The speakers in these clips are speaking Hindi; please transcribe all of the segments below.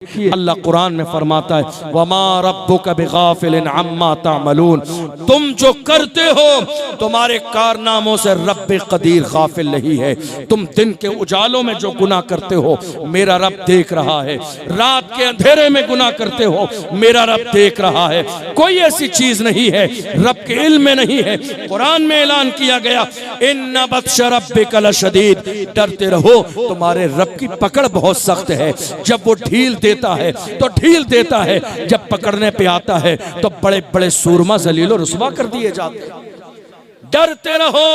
अल्लाह कुरान में फरमाता है वमा रब्बुका बिगाफिलिन अम्मा तामलून, तुम जो करते हो तुम्हारे कारनामों से रब्बे कदीर गाफिल नहीं है। तुम दिन के उजालों में जो गुनाह करते हो मेरा रब देख रहा है, रात के अंधेरे में गुनाह करते हो मेरा रब देख रहा है। कोई ऐसी चीज नहीं है रब के इल्म में नहीं है। कुरान में ऐलान किया गया इन्ना बत्श रब्बिका लशदीद, डरते रहो तुम्हारे रब की पकड़ बहुत सख्त है। जब वो ढील देता है तो ढील देता है, जब पकड़ने पे आता है तो बड़े बड़े सूरमा जलील और रुसवा कर दिए जाते हैं। डरते रहो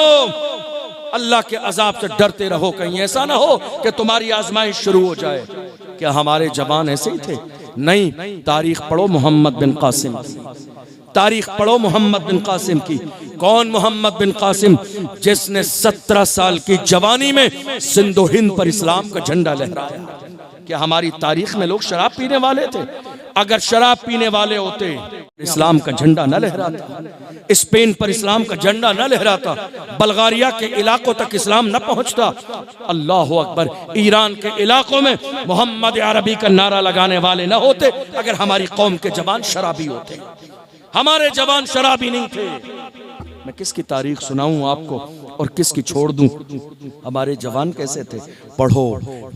अल्लाह के अजाब से, डरते रहो कहीं ऐसा ना हो कि तुम्हारी आजमाइश शुरू हो जाए। क्या हमारे जवान ऐसे ही थे? नहीं। तारीख पढ़ो मोहम्मद बिन कासिम, तारीख पढ़ो मोहम्मद बिन कासिम की। कौन मोहम्मद बिन कासिम? जिसने 17 साल की जवानी में सिंधु हिंद पर इस्लाम का झंडा लहराया। क्या हमारी तारीख में लोग शराब पीने वाले थे? अगर शराब पीने वाले होते इस्लाम का झंडा न लहराता, स्पेन पर इस्लाम का झंडा न लहराता, बल्गारिया के इलाकों तक इस्लाम न पहुंचता। अल्लाह अकबर। ईरान के इलाकों में मोहम्मद अरबी का नारा लगाने वाले न होते अगर हमारी कौम के जवान शराबी होते। हमारे जवान शराबी नहीं थे। मैं किसकी तारीख सुनाऊं आपको और किसकी छोड़ दूं? हमारे जवान कैसे थे? पढ़ो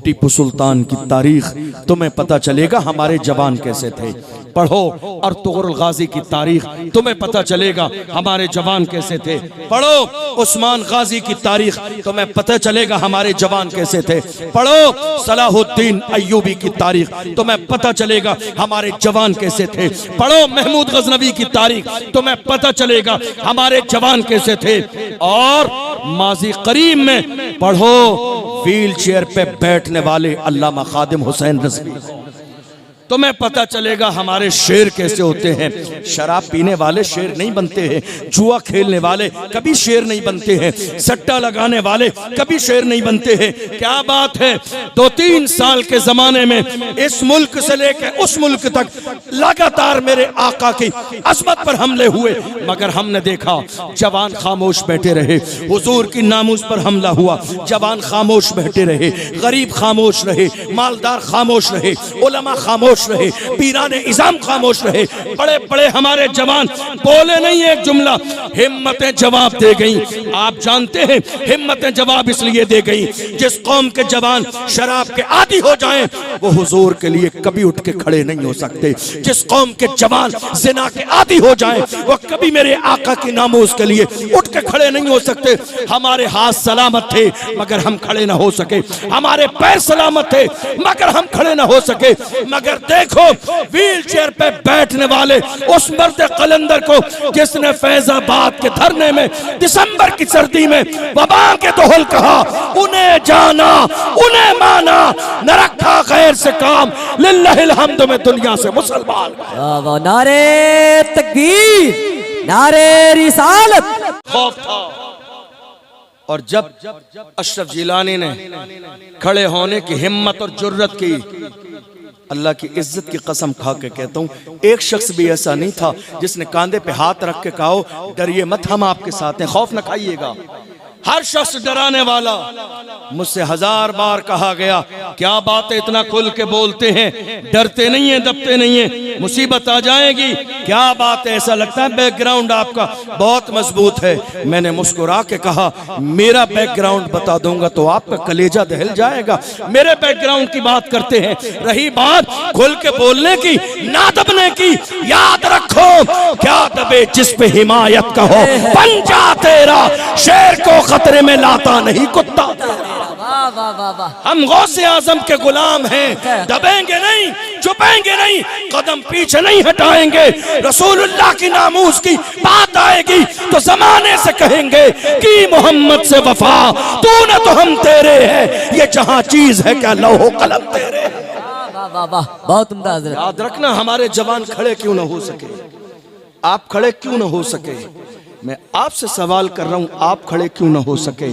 टीपू सुल्तान की तारीख, तुम्हें पता चलेगा हमारे जवान कैसे थे। पढ़ो अर्तुगरुल गाजी की तारीख, तुम्हें पता चलेगा हमारे जवान कैसे थे। पढ़ो उस्मान गाजी की तारीख, तुम्हें पता चलेगा हमारे जवान कैसे थे। पढ़ो सलाहुद्दीन अय्यूबी की तारीख, तुम्हें पता चलेगा हमारे जवान कैसे थे। पढ़ो महमूद गजनवी की तारीख, तुम्हें पता चलेगा हमारे जवान कैसे थे। और माजी करीब में पढ़ो व्हील चेयर पे बैठने वाले अल्लामा खादिम हुसैन रज़वी, तुम्हें पता चलेगा हमारे शेर कैसे होते हैं। शराब पीने वाले शेर नहीं बनते हैं, जुआ खेलने वाले कभी शेर नहीं बनते हैं, सट्टा लगाने वाले कभी शेर नहीं बनते हैं। क्या बात है, 2-3 साल के जमाने में इस मुल्क से लेकर उस मुल्क तक लगातार मेरे आका की अज़मत पर हमले हुए, मगर हमने देखा जवान खामोश बैठे रहे। हुजूर की नामूस पर हमला हुआ, जवान खामोश बैठे रहे, गरीब खामोश रहे, मालदार खामोश रहे, उलमा खामोश रहे, पीराने इज़ाम खामोश रहे। बड़े बड़े हमारे जवान बोले नहीं एक जुमला, हिम्मतें जवाब दे गई। आप जानते हैं हिम्मतें जवाब इसलिए दे गई, जिस कौम के जवान शराब के आदी हो जाएं वो हुजूर के लिए कभी उठ के खड़े नहीं हो सकते। जिस कौम के जवान जिना के आदी हो जाएं वो कभी मेरे आका की नामूस के लिए उठ के खड़े नहीं हो सकते। हमारे हाथ सलामत थे मगर हम खड़े ना हो सके, हमारे पैर सलामत थे मगर हम खड़े ना हो सके। मगर देखो व्हील चेयर पे बैठने वाले उस मर्द कलंदर को जिसने फैजाबाद के धरने में दिसंबर की सर्दी में वबा के दोहल कहा, उन्हें जाना उन्हें माना, न रखा खैर से काम, लिल्लाहिल हम्द में दुनिया से मुसलमान। नारे तकबीर, नारे रिसालत। खौफ था। और जब अशरफ जिलानी ने खड़े होने की हिम्मत और जुर्रत की, अल्लाह की इज्जत की कसम खा के कहता हूँ एक शख्स भी ऐसा नहीं था जिसने कांधे पे हाथ रख के कहा डरिए मत, हम आपके साथ हैं, खौफ न खाइएगा। हर शख्स डराने वाला। मुझसे 1000 बार कहा गया क्या बात है इतना खुल के बोलते हैं, डरते नहीं है, दबते नहीं है, मुसीबत आ जाएगी। क्या बात है, ऐसा लगता है बैकग्राउंड आपका बहुत मजबूत है। मैंने मुस्कुरा के कहा मेरा बैकग्राउंड बता दूंगा तो आपका कलेजा दहल जाएगा। मेरे बैकग्राउंड की बात करते हैं, रही बात खुल के बोलने की, ना दबने की, याद रखो क्या दबे जिस पे हिमायत का हो, पंजा तेरा शेर को खतरे में लाता नहीं कुत्ता। हम गौसे आजम के गुलाम हैं, दबेंगे नहीं, झुकेंगे नहीं, कदम पीछे नहीं हटाएंगे। रसूलुल्लाह की नामूस की बात आएगी तो जमाने से कहेंगे कि मोहम्मद से वफा, तूने तो हम तेरे हैं, ये जहां चीज है क्या लौह कलम तेरे। बहुत उम्दा। याद रखना हमारे जवान खड़े क्यों ना हो सके, आप खड़े क्यों ना हो सके। मैं आपसे सवाल कर रहा हूं आप खड़े क्यों ना हो सके।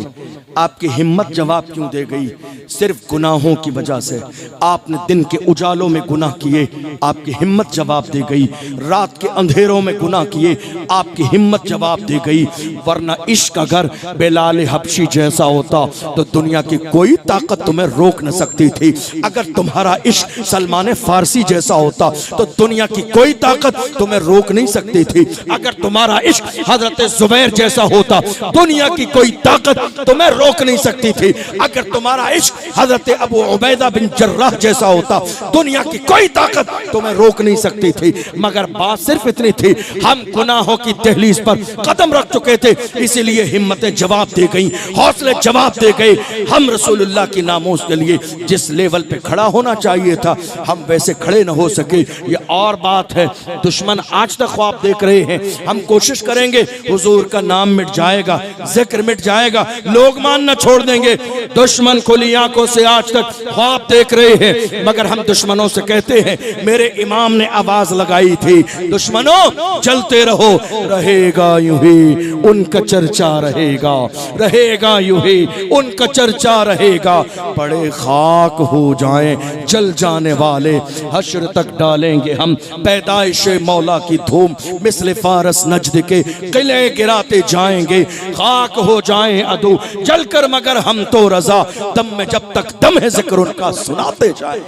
आपकी हिम्मत जवाब क्यों दे गई? सिर्फ गुनाहों की वजह से। आपने दिन के उजालों में गुनाह किए, आपकी हिम्मत जवाब दे गई। रात के अंधेरों में गुनाह किए, आपकी हिम्मत जवाब दे गई। वरना इश्क अगर बिलाल हबशी जैसा होता तो दुनिया की कोई ताकत तुम्हें रोक न सकती थी। अगर तुम्हारा इश्क सलमान फारसी जैसा होता तो दुनिया की कोई ताकत तुम्हें रोक नहीं सकती थी। अगर तुम्हारा इश्क हजरत जुबैर जैसा होता दुनिया की कोई ताकत तुम्हें रोक नहीं सकती थी। अगर तुम्हारा इश्क हजरत अबू उबैदा बिन जर्राह जैसा होता दुनिया की कोई ताकत तुम्हें रोक नहीं सकती थी। मगर बात सिर्फ इतनी थी, हम गुनाहों की दहलीज पर कदम रख चुके थे, इसीलिए हिम्मतें जवाब दे गई, हौसले जवाब दे गए। हम रसूलुल्लाह की नामोस के लिए जिस लेवल पे खड़ा होना चाहिए था हम वैसे खड़े न हो सके, ये और बात है। दुश्मन आज तक ख्वाब देख रहे हैं, हम कोशिश करेंगे हुजूर का नाम मिट जाएगा, जिक्र मिट जाएगा, लोग मानना छोड़ देंगे। दुश्मन खुली आंखों से आज तक ख्वाब देख रहे हैं, मगर हम दुश्मनों से कहते हैं, मेरे इमाम ने आवाज लगाई थी, दुश्मनों जलते रहो, रहेगा यूं ही उनका चर्चा रहेगा, रहेगा यूं ही उनका चर्चा रहेगा। बड़े खाक हो जाएं जल जाने वाले, हश्र तक डालेंगे हम पैदाइश मौला की धूम, मिस्ल फारस नजद के किले गिराते जाएंगे। खाक हो जाएं अदू जलकर मगर हम तो रजा, दम में जब तक दम है जिक्र उनका सुनाते जाएं।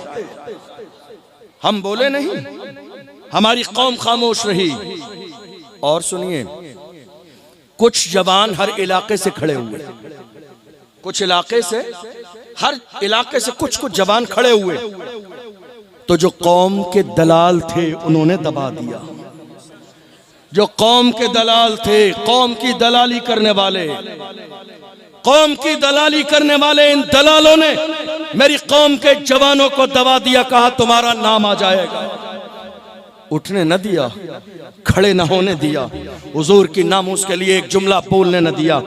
हम बोले नहीं, हमारी कौम खामोश रही। और सुनिए, कुछ जवान हर इलाके से खड़े हुए, कुछ इलाके से, हर इलाके से कुछ कुछ जवान खड़े हुए, तो जो कौम के दलाल थे उन्होंने दबा दिया। जो कौम के दलाल थे, कौम की दलाली करने वाले, कौम की दलाली करने वाले इन दलालों ने मेरी कौम के जवानों को दबा दिया। कहा तुम्हारा नाम आ जाएगा, उठने न दिया, खड़े न होने दिया, हुजूर की नामूस के लिए एक जुमला बोलने न दिया,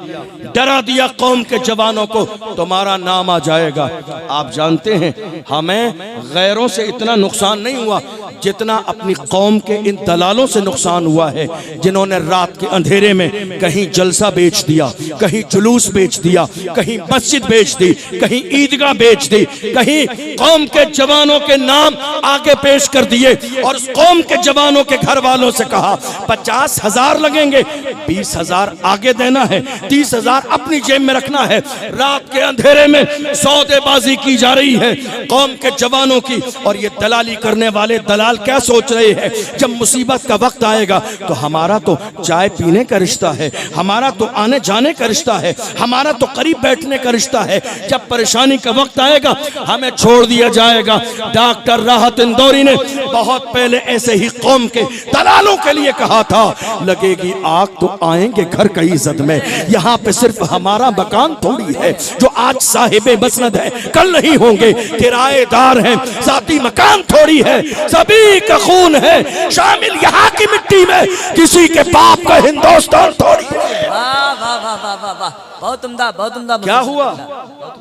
डरा दिया कौम के जवानों को, तुम्हारा नाम आ जाएगा। आप जानते हैं हमें गैरों से इतना नुकसान नहीं हुआ जितना अपनी कौम के इन दलालों से नुकसान हुआ है, जिन्होंने रात के अंधेरे में कहीं जलसा बेच दिया, कहीं जुलूस बेच दिया, कहीं मस्जिद बेच दी, कहीं ईदगाह बेच दी, कहीं कौम के जवानों के नाम आगे पेश कर दिए और उस कौम के जवानों के घर वालों से कहा 50,000 लगेंगे, 20,000 आगे देना है, 30,000 अपनी जेब में रखना है। रात के अंधेरे में सौदेबाजी की जा रही है कौम के जवानों की। और ये दलाली करने वाले दलाल क्या सोच रहे हैं, जब मुसीबत का वक्त आएगा तो हमारा तो चाय पीने का रिश्ता है, हमारा तो आने जाने का रिश्ता है, हमारा तो करीब बैठने का रिश्ता है, जब परेशानी का वक्त आएगा हमें छोड़ दिया जाएगा। डॉक्टर राहत इंदौरी ने बहुत पहले ऐसे ही कौम के दलालों के लिए कहा था, लगेगी आग तो आएंगे घर कई इज्जत में, यहाँ पे सिर्फ हमारा मकान थोड़ी है, जो आज साहिबे मसनद है कल नहीं होंगे, किराएदार हैं, जाती मकान थोड़ी है, सभी का खून है शामिल यहाँ की मिट्टी में, किसी के बाप का हिंदुस्तान थोड़ी है। वाह वाह वाह वाह वाह वाह, बहुत उम्दा, बहुत उम्दा। क्या हुआ,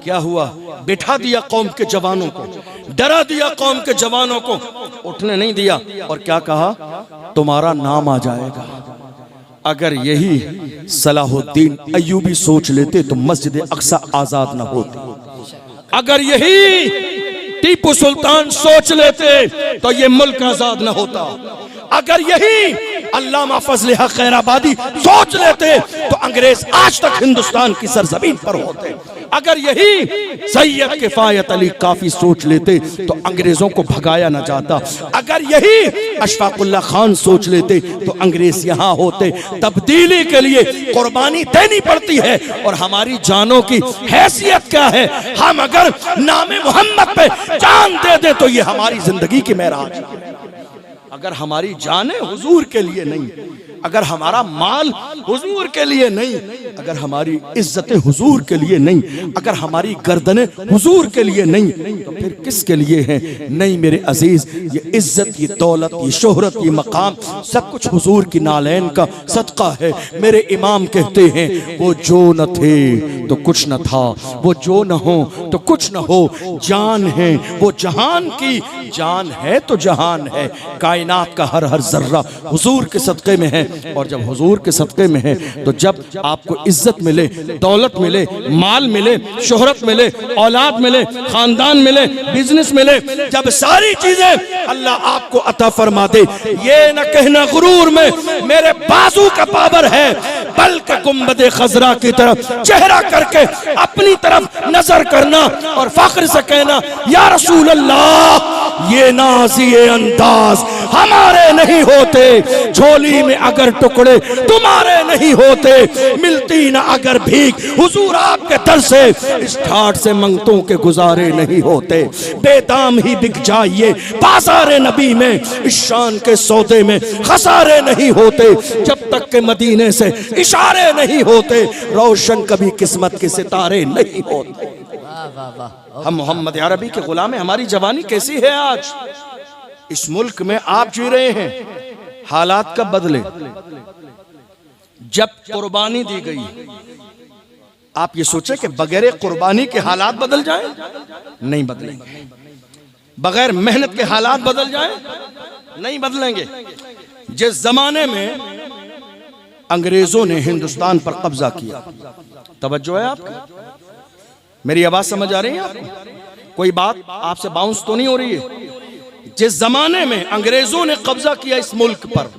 क्या हुआ? बिठा दिया कौम के जवानों को, डरा दिया कौम के जवानों को, उठने नहीं दिया। और क्या कहा, तुम्हारा नाम आ जाएगा। अगर यही सलाहुद्दीन अय्यूबी सोच लेते तो मस्जिद अक्सा आजाद न होती। अगर यही टीपू सुल्तान सोच लेते तो ये मुल्क आजाद न होता। अगर यही अल्लामा फजल हक खैराबादी सोच लेते तो अंग्रेज आज तक हिंदुस्तान की सरजमीन पर होते। अगर यही सैयद किफायत अली काफी सोच लेते तो अंग्रेजों को भगाया न जाता। अगर यही अशफाकुल्लाह खान सोच लेते तो अंग्रेज यहाँ होते। तब्दीली के लिए कुर्बानी देनी पड़ती है और हमारी जानों की हैसियत क्या है। हम अगर नाम मोहम्मद पे जान दे दे तो ये हमारी जिंदगी की मेराज है। अगर हमारी जानें हुजूर के लिए नहीं, अगर हमारा माल हुजूर के लिए नहीं, अगर हमारी इज्जतें हुजूर के लिए नहीं, अगर हमारी गर्दनें हुजूर के लिए नहीं, तो फिर किसके लिए है? नहीं मेरे अजीज, ये इज्जत, ये दौलत, ये शोहरत, ये मकाम सब कुछ हुजूर की नालैन का सदका है। मेरे इमाम कहते हैं वो जो न थे तो कुछ न था, वो जो न हो तो कुछ न हो, जान है वो जहान की, जान है तो जहान है, कायनात का हर हर जर्रा हुजूर के सदक़े में है। और जब हुजूर के सदक़े में है तो जब आपको इज्जत मिले, दौलत मिले, माल मिले, शोहरत मिले, औलाद मिले, खानदान मिले, बिजनेस मिले, जब सारी चीजें अल्लाह आपको अता फरमा दे, ये न कहना गुरूर में मेरे बाजू का पावर है, बल्कि गुंबद खजरा की तरफ चेहरा करके अपनी तरफ नजर करना और फख्र से कहना या रसूल अल्लाह, ये नाज़ ये अंदाज हमारे नहीं होते, झोली में अगर टुकड़े तुम्हारे नहीं होते, मिलती ना अगर भीख हुजूर आपके दर से, इस ठाठ से मंगतों के गुजारे नहीं होते, बेदाम ही बिक जाइए बाजारे नबी में, इस शान के सौदे में खसारे नहीं होते, जब तक के मदीने से इशारे नहीं होते, रोशन कभी किस्मत के सितारे नहीं होते। वाह वाह वाह। हम मोहम्मद अरबी के गुलाम हैं। हमारी जवानी कैसी है आज? इस मुल्क में आप जी रहे हैं, हालात कब बदले? जब कुर्बानी दी गई। आप ये सोचे कि बगैर कुर्बानी के हालात बदल जाएं? नहीं बदलेंगे। बगैर मेहनत के हालात बदल जाएं? नहीं बदलेंगे। जिस जमाने में अंग्रेजों ने हिंदुस्तान पर कब्जा किया, तवज्जो है आपकी? मेरी आवाज समझ आ रही है आपको? कोई बात आपसे बाउंस तो नहीं हो रही है? जिस जमाने में अंग्रेजों ने कब्जा किया इस मुल्क पर,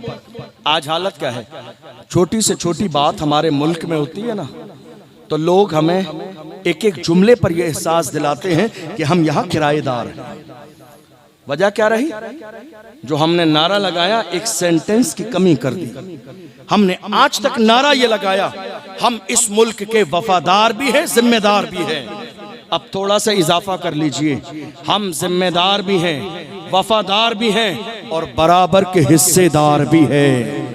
आज हालत क्या है? छोटी से छोटी बात हमारे मुल्क में होती है ना, तो लोग हमें एक एक जुमले पर यह एहसास दिलाते हैं कि हम यहाँ किराएदार हैं। वजह क्या रही? जो हमने नारा लगाया, एक सेंटेंस की कमी कर दी। हमने आज तक नारा ये लगाया, हम इस मुल्क के वफादार भी हैं, जिम्मेदार भी हैं। अब थोड़ा सा इजाफा कर लीजिए, हम जिम्मेदार भी हैं, वफादार भी हैं और बराबर के हिस्सेदार भी हैं।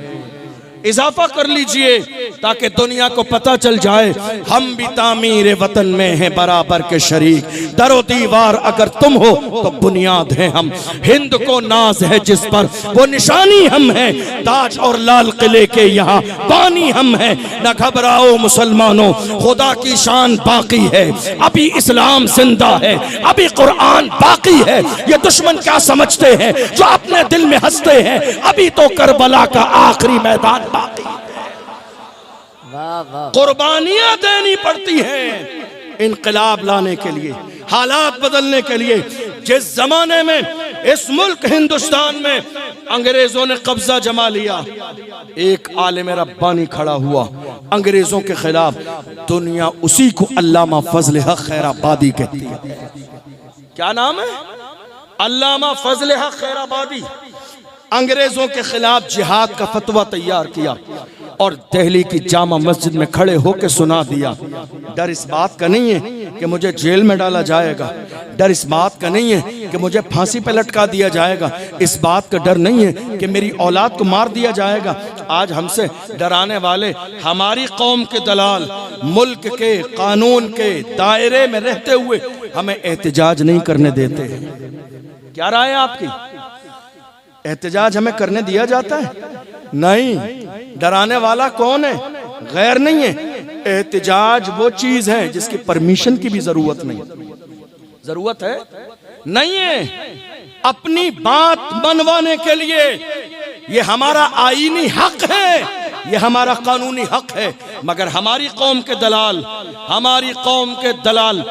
इजाफा कर लीजिए ताकि दुनिया को पता चल जाए हम भी तामीर वतन में हैं बराबर के शरीक। दरो दीवार अगर तुम हो तो बुनियाद है हम, हिंद को नाज है जिस पर वो निशानी हम हैं, ताज और लाल किले के यहाँ बानी हम हैं। न घबराओ मुसलमानों, खुदा की शान बाकी है, अभी इस्लाम जिंदा है, अभी कुरान बाकी है। ये दुश्मन क्या समझते हैं जो अपने दिल में हंसते हैं, अभी तो करबला का आखिरी मैदान बाकी। वाह वाह। कुर्बानियां देनी पड़ती हैं इनकलाब लाने के लिए, हालात बदलने के लिए। जिस जमाने में इस मुल्क हिंदुस्तान में अंग्रेजों ने कब्जा जमा लिया, एक आलिम रब्बानी खड़ा हुआ अंग्रेजों के खिलाफ। दुनिया उसी को अल्लामा फजल हक खैराबादी कहती है। क्या नाम है? अल्लामा फजल हक खैराबादी। अंग्रेजों के खिलाफ जिहाद का फतवा तैयार किया और दिल्ली की जामा मस्जिद में खड़े होकर सुना दिया। डर इस बात का नहीं है कि मुझे जेल में डाला जाएगा, डर इस बात का नहीं है कि मुझे फांसी पे लटका दिया जाएगा, इस बात का डर नहीं है कि मेरी औलाद को मार दिया जाएगा। आज हमसे डराने वाले हमारी कौम के दलाल मुल्क के कानून के दायरे में रहते हुए हमें एहतजाज नहीं करने देते। क्या राय है आपकी? एहतजाज हमें करने दिया जाता है? नहीं। डराने वाला कौन है? गैर नहीं है। एहतजाज वो चीज है जिसकी परमिशन की भी जरूरत नहीं। जरूरत है नहीं है। अपनी बात मनवाने के लिए ये हमारा आईनी हक है, ये हमारा कानूनी हक है। मगर हमारी कौम के दलाल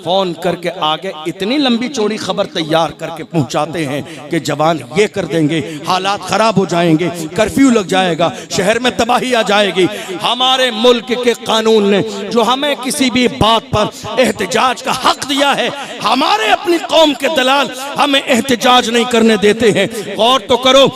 फोन करके आगे इतनी लंबी चौड़ी खबर तैयार करके पहुंचाते हैं कि जवान ये कर देंगे, हालात खराब हो जाएंगे, कर्फ्यू लग जाएगा, शहर में तबाही आ जाएगी। हमारे मुल्क के कानून ने जो हमें किसी भी बात पर एहतजाज का हक दिया है, हमारे अपनी कौम के दलाल हमें एहतजाज नहीं करने देते हैं। गौर तो करो,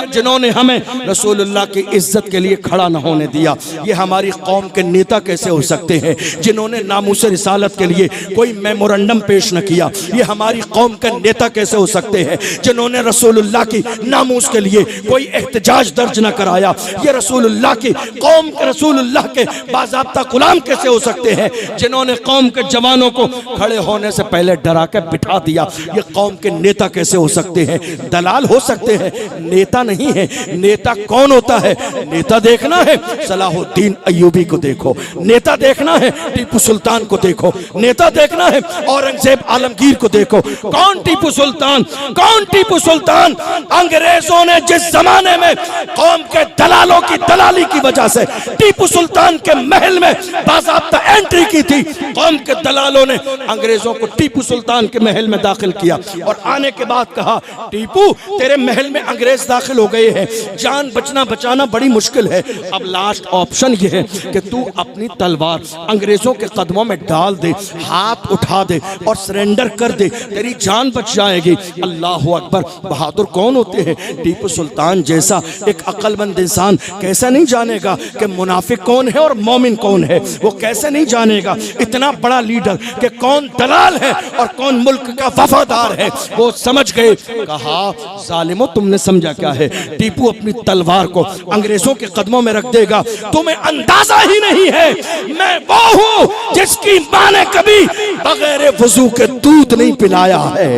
जिन्होंने हमें रसूलुल्लाह की इज्जत के लिए खड़ा न होने दिया, ये हमारी कौम के नेता कैसे हो सकते हैं? जिन्होंने नामूस रिसालत के लिए कोई मेमोरेंडम पेश न किया, ये हमारी कौम के नेता कैसे हो सकते हैं? जिन्होंने रसूलुल्लाह की नामूस के लिए कोई एहतजाज दर्ज न कराया, ये रसूलुल्लाह की कौम के रसूलुल्लाह के बाज़ाब्ता गुलाम कैसे हो सकते हैं? जिन्होंने कौम के जवानों को खड़े होने से पहले डरा के बिठा दिया, ये कौम के नेता कैसे हो सकते हैं? दलाल हो सकते हैं, नेता नहीं है। नेता कौन होता है? नेता देखना है, सलाहुद्दीन अय्यूबी को देखो। नेता देखना है टीपू सुल्तान को देखो, नेता देखना है औरंगजेब आलमगीर को देखो। कौन टीपू सुल्तान, कौन टीपू सुल्तान? अंग्रेजों ने जिस जमाने में कौम के दलालों की दलाली की वजह से टीपू सुल्तान के महल में बाज़ाब्ता एंट्री की थी, कौम के दलालों ने अंग्रेजों को टीपू सुल्तान के महल में दाखिल किया और आने के बाद कहा, टीपू तेरे महल में अंग्रेज दाखिल हो गए हैं, जान बचना बचाना बड़ी मुश्किल है। अब लास्ट ऑप्शन यह है कि तू अपनी तलवार अंग्रेजों के कदमों में डाल दे, हाथ उठा दे और सरेंडर कर दे, तेरी जान बच जाएगी। अल्लाह अकबर। बहादुर कौन होते हैं? टीपू सुल्तान जैसा एक अक्लमंद इंसान कैसे नहीं जानेगा कि मुनाफिक कौन है और मोमिन कौन है? वो कैसे नहीं जानेगा? इतना बड़ा लीडर कि कौन दलाल है और कौन मुल्क का वफादार है, वो समझ गए। कहा, जालिमो तुमने समझा क्या है? टीपू अपनी तलवार को अंग्रेजों के कदमों में रख देगा, तुम्हें अंदाजा ही नहीं है। मैं वो हूं जिसकी मां ने कभी बगैर वजू के दूध नहीं पिलाया है।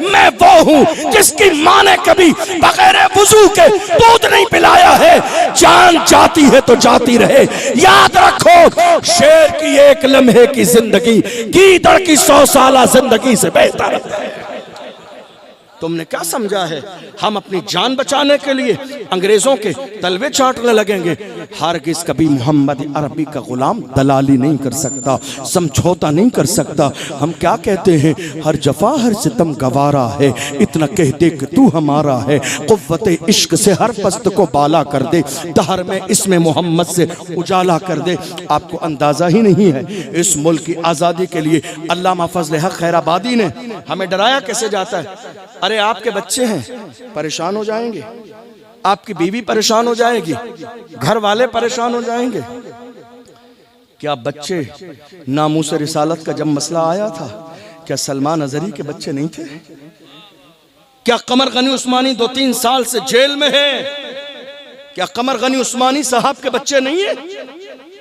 मैं वो हूं जिसकी मां ने कभी बगैर वजू के दूध नहीं पिलाया है। जान जाती है तो जाती रहे, याद रखो शेर की एक लम्हे की जिंदगी गीदड़ की 100 साला जिंदगी से बेहतर है। तुमने क्या समझा है? हम अपनी जान बचाने के लिए अंग्रेजों के तलवे चाटने लगेंगे? हरगिज़ कभी मोहम्मद अरबी का गुलाम दलाली नहीं कर सकता, समझौता नहीं कर सकता। हम क्या कहते हैं? हर जफा हर सितम गवारा है, इतना कह दे कि तू हमारा है। कुव्वते इश्क से हर पस्त को बाला कर दे, दहर में इसमें मोहम्मद से उजाला कर दे। आपको अंदाजा ही नहीं है इस मुल्क की आज़ादी के लिए अल्लामा फजल हक खैराबादी ने हमें डराया कैसे जाता है। अरे आपके बच्चे हैं, परेशान हो जाएंगे, आपकी बीवी परेशान हो जाएगी, घर वाले परेशान हो जाएंगे। क्या बच्चे नामूस रिसालत का जब मसला आया था, क्या सलमान अजहरी के बच्चे नहीं थे? क्या कमर गनी उस्मानी 2-3 साल से जेल में है? क्या कमर गनी उस्मानी साहब के बच्चे नहीं है?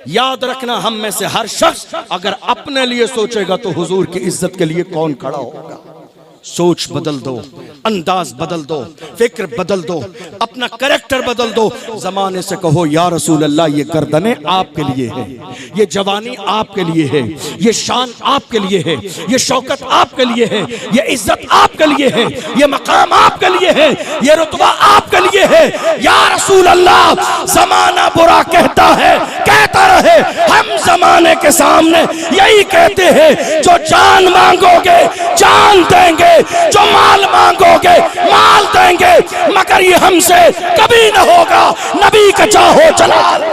याद रखना, हम में से हर शख्स अगर अपने लिए सोचेगा तो हुजूर की इज्जत के लिए कौन खड़ा होगा? सोच बदल दो, अंदाज बदल दो, फिक्र बदल दो, अपना कैरेक्टर बदल दो। जमाने से कहो, या रसूल अल्लाह, ये गर्दनें आपके लिए है, ये जवानी आपके लिए है, ये शान आपके लिए है, ये शौकत आपके लिए है, ये इज्जत आपके लिए है, ये मकाम आपके लिए है, ये रुतबा आपके लिए है। या रसूल अल्लाह, जमाना बुरा कहता है, कहता रहे, हम जमाने के सामने यही कहते हैं, जो जान मांगोगे जान देंगे, जो माल मांगोगे माल देंगे, मगर ये हमसे कभी न होगा। नबी का चाहो जलाल।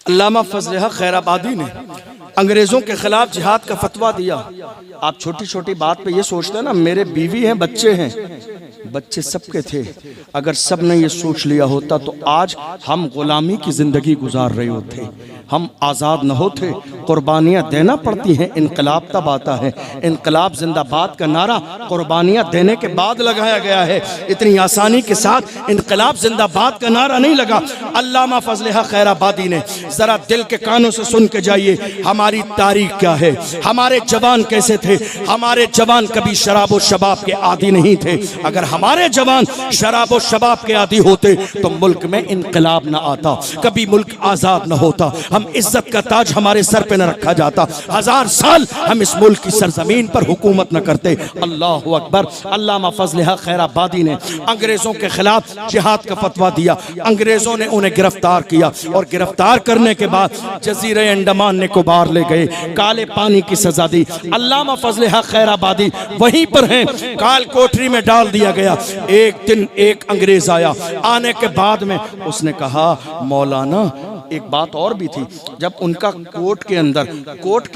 अल्लामा फजल हक खैराबादी ने अंग्रेजों के खिलाफ जिहाद का फतवा दिया। आप छोटी छोटी बात पे ये सोचते हैं ना, मेरे बीवी हैं, बच्चे हैं, बच्चे सबके थे। अगर सब ने ये सोच लिया होता तो आज हम गुलामी की जिंदगी गुजार रहे होते, हम आज़ाद न होते। कुर्बानियाँ देना पड़ती हैं, इनकलाब तब आता है। इनकलाब जिंदाबाद का नारा कुर्बानियाँ देने के बाद लगाया गया है, इतनी आसानी के साथ इनकलाब जिंदाबाद का नारा नहीं लगा। अल्लामा फजल हक खैराबादी ने, जरा दिल के कानों से सुन के जाइए, हमारी तारीख क्या है, हमारे जवान कैसे थे। हमारे जवान कभी शराब व शबाब के आदी नहीं थे। अगर हमारे जवान शराब व शबाब के आदी होते तो मुल्क में इनकलाब न आता, कभी मुल्क आज़ाद न होता, हम इज्जत का ताज हमारे सर पे न रखा जाता, 1000 साल हम इस मुल्क की सरजमीन पर हुकूमत न करते। अल्लाह अकबर। अल्लामा फजल हक खैराबादी ने अंग्रेजों के खिलाफ जिहाद का फतवा दिया। अंग्रेजों ने उन्हें गिरफ्तार किया और गिरफ्तार करने के बाद जजीरे अंडमान निकोबार ले गए, काले पानी की सजा दी। अल्लामा फजल हक खैराबादी वहीं पर हैं, काल कोठरी में डाल दिया गया। एक दिन एक अंग्रेज आया, आने के बाद में उसने कहा, मौलाना एक बात और भी थी, जब उनका कोर्ट के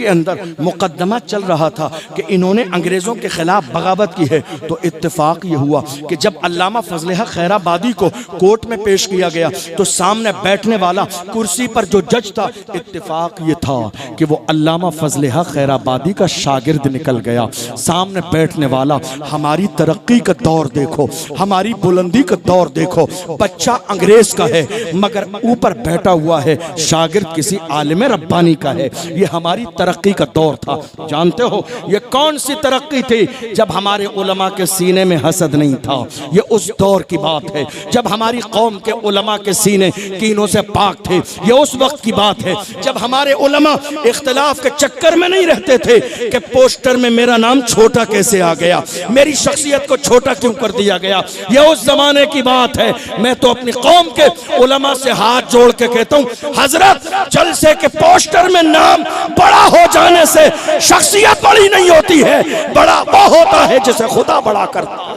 अंदर मुकदमा चल रहा था कि इन्होंने अंग्रेज़ों के खिलाफ बगावत की है, तो इत्तेफाक ये हुआ कि जब अल्लामा फजल हक खैराबादी को कोर्ट में पेश किया गया तो सामने बैठने वाला कुर्सी पर जो जज था, इत्तेफाक ये था कि वो अल्लामा फजल हक खैराबादी का शागिर्द निकल गया। सामने बैठने वाला, हमारी तरक्की का दौर देखो, हमारी बुलंदी का दौर देखो, बच्चा अंग्रेज का है मगर ऊपर बैठा हुआ है शागिर्द किसी आलिम रब्बानी का है। ये हमारी तरक्की का दौर था। जानते हो ये कौन सी तरक्की थी? जब हमारे उलमा के सीने में हसद नहीं था। ये उस दौर की बात है जब हमारी कौम के उलमा के सीने कीनों से पाक थे। ये उस वक्त की बात है जब हमारे उलमा इख्तिलाफ के चक्कर में नहीं रहते थे कि पोस्टर में मेरा नाम छोटा कैसे आ गया, मेरी शख्सियत को छोटा क्यों कर दिया गया। ये उस जमाने की बात है। मैं तो अपनी कौम के उलमा से हाथ जोड़ के कहता हूँ, हजरत जलसे के पोस्टर में नाम बड़ा हो जाने से शख्सियत बड़ी नहीं होती है, बड़ा वो होता है जिसे खुदा बड़ा करता है।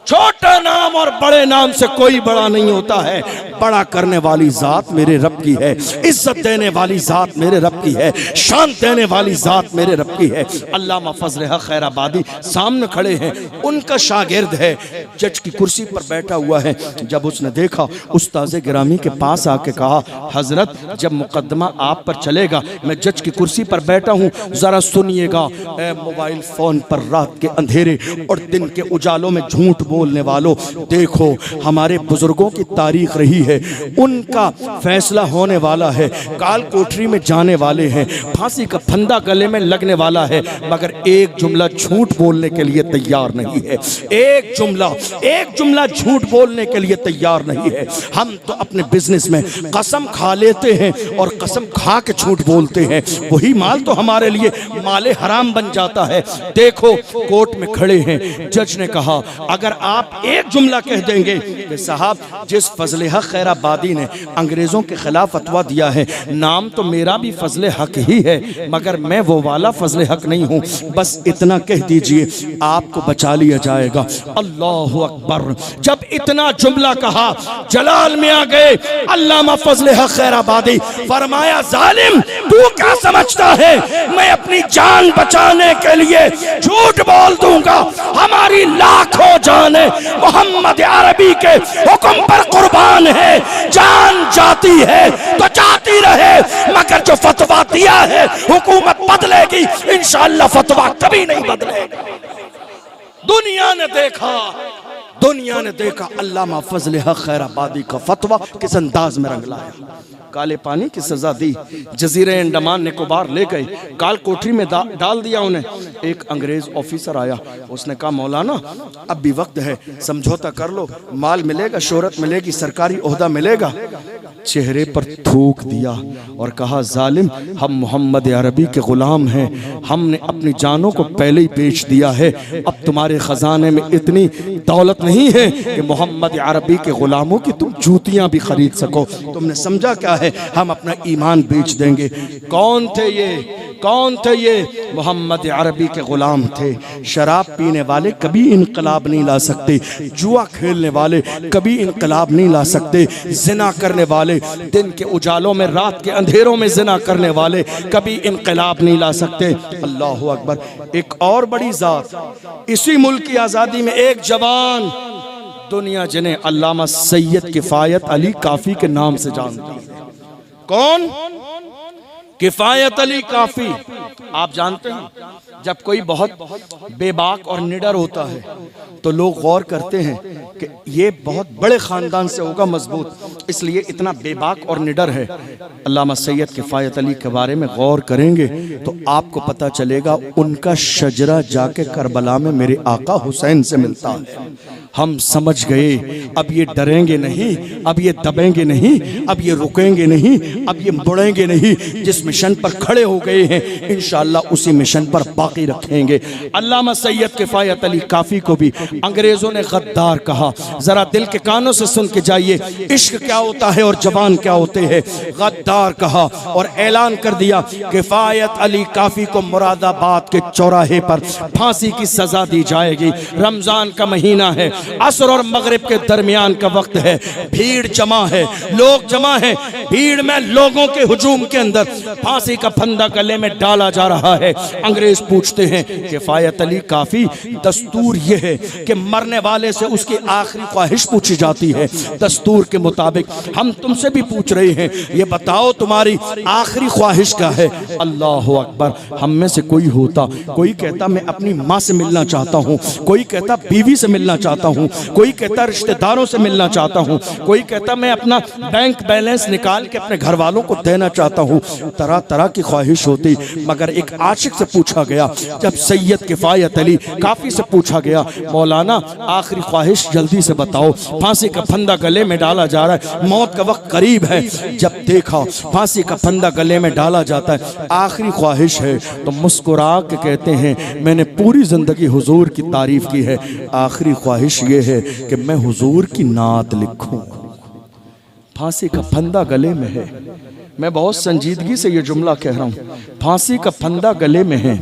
छोटा नाम और बड़े नाम से कोई बड़ा नहीं होता है। बड़ा करने वाली जात मेरे रब की है, इज्जत देने वाली जात मेरे रब की है, शान देने वाली जात मेरे रब की है। अल्लामा फजल हक खैराबादी सामने खड़े हैं, उनका शागिर्द है, जज की कुर्सी पर बैठा हुआ है। जब उसने देखा, उस्ताज़े गिरामी के पास आके कहा, हजरत जब मुकदमा आप पर चलेगा, मैं जज की कुर्सी पर बैठा हूँ, जरा सुनिएगा। मोबाइल फोन पर रात के अंधेरे और दिन के उजालों में झूठ बोलने वालों, देखो हमारे बुजुर्गों की तारीख रही है, उनका फैसला होने वाला है, काल कोठरी में जाने वाले हैं, फांसी का फंदा गले में लगने वाला है, मगर एक जुमला झूठ बोलने के लिए तैयार नहीं है। एक जुमला झूठ बोलने के लिए तैयार नहीं है। हम तो अपने बिजनेस में कसम खा लेते हैं और कसम खा के झूठ बोलते हैं, वही माल तो हमारे लिए माले हराम बन जाता है। देखो कोर्ट में खड़े हैं, जज ने कहा अगर आप एक जुमला कह देंगे कि साहब जिस फजल हक खैराबादी ने अंग्रेजों के खिलाफ फतवा दिया है, नाम तो मेरा भी फजल हक ही है मगर मैं वो वाला फजल हक नहीं हूँ, बस इतना कह दीजिए आपको बचा लिया जाएगा। अल्लाहु अकबर। जब इतना जुमला कहा, जलाल में आ गए अल्लामा फजल हक खैराबादी। फरमाया जालिम तू क्या समझता है मैं अपनी जान बचाने के लिए झूठ बोल दूंगा? हमारी लाखों जाने मोहम्मद अरबी के हुक्म पर कुर्बान है। जान जाती है तो जाती रहे, मगर जो फतवा दिया है हुकूमत बदलेगी, इंशाअल्लाह फतवा कभी नहीं बदलेगा। दुनिया ने देखा अल्लामा फजल हक खैराबादी का फतवा किस अंदाज में रंग लाया। काले पानी की सजा दी, जजीरे अंडमान निकोबार ले गए, काल कोठरी में डाल दिया उन्हें। एक अंग्रेज ऑफिसर आया, उसने कहा मौलाना अब भी वक्त है, समझौता कर लो, माल मिलेगा, शोहरत मिलेगी, सरकारी ओहदा मिलेगा। चेहरे पर थूक दिया और कहा जालिम हम मोहम्मद अरबी के गुलाम हैं, हमने अपनी जानों को पहले ही बेच दिया है, अब तुम्हारे खजाने में इतनी दौलत नहीं है कि मोहम्मद अरबी के गुलामों की तुम जूतियां भी खरीद सको। तुमने समझा क्या है, हम अपना ईमान बेच देंगे। कौन थे ये? मोहम्मद अरबी के गुलाम थे। शराब पीने वाले कभी इनकलाब नहीं ला सकते, जुआ खेलने वाले कभी इनकलाब नहीं ला सकते, जिना करने वाले दिन के उजालों में रात के अंधेरों में जिना करने वाले कभी इनकलाब नहीं ला सकते। अल्लाहु अकबर। एक और बड़ी जात इसी मुल्क की आज़ादी में, एक जवान दुनिया जिन्हें अल्लामा सैयद किफायत अली काफी के नाम से जानती है। कौन? किफायत अली काफी। आप जानते हैं जब कोई बहुत बेबाक और निडर होता है तो लोग गौर करते हैं कि ये बहुत बड़े ख़ानदान से होगा, मजबूत, इसलिए इतना बेबाक और निडर है। अल्लामा सैयद किफायत अली के बारे में गौर करेंगे तो आपको पता चलेगा उनका शजरा जाके करबला में मेरे आका हुसैन से मिलता है। हम समझ गए अब ये डरेंगे नहीं, अब ये दबेंगे नहीं, अब ये रुकेंगे नहीं, अब ये मुड़ेंगे नहीं। जिस मिशन पर खड़े हो गए हैं इंशाअल्लाह उसी मिशन पर बाकी रखेंगे। अल्लामा सैयद किफायत अली काफी को भी अंग्रेजों ने गद्दार कहा। जरा दिल के कानों से सुन के जाइए इश्क क्या होता है और जवान क्या होते हैं। गद्दार कहा और ऐलान कर दिया किफायत अली काफी को मुरादाबाद के चौराहे पर फांसी की सजा दी जाएगी। रमजान का महीना है, असर और मगरिब के दरमियान का वक्त है, भीड़ जमा है, लोग जमा है, भीड़ में लोगों के हुजूम के अंदर फांसी का फंदा गले में डाला जा रहा है। अंग्रेज पूछते हैं किफायत अली काफी, दस्तूर यह है कि मरने वाले से उसकी आखिरी ख्वाहिश पूछी जाती है। दस्तूर के मुताबिक हम तुमसे भी पूछ रहे हैं, ये बताओ तुम्हारी आखिरी ख्वाहिश क्या है? अल्लाह अकबर। हम में से कोई होता, कोई कहता मैं अपनी माँ से मिलना चाहता हूँ, कोई कहता बीवी से मिलना चाहता हूँ, कोई कहता रिश्तेदारों से मिलना चाहता हूँ, कोई कहता मैं अपना बैंक बैलेंस निकाल के अपने घर वालों को देना चाहता हूँ। तरह तरह की ख्वाहिश होती। मगर एक आशिक से पूछा गया, जब सैयद किफायत अली काफी से पूछा गया, मौलाना आखिरी ख्वाहिश जल्दी से बताओ, फांसी का फंदा गले में डाला जा रहा है, मौत का वक्त करीब है। जब देखा फांसी का फंदा गले में डाला जाता है, आखिरी ख्वाहिश है, तो मुस्कुरा के कहते हैं मैंने पूरी जिंदगी हुजूर की तारीफ की है, आखिरी ख्वाहिश ये है कि मैं हुजूर की नात लिखूं। फांसी का फंदा गले में है। मैं बहुत संजीदगी से ये जुमला कह रहा हूँ, फांसी का फंदा गले में है।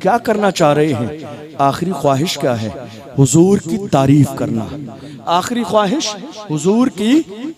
क्या करना चाह रहे हैं? आखिरी ख्वाहिश क्या है? हुजूर की तारीफ करना। आखिरी ख्वाहिश हुजूर की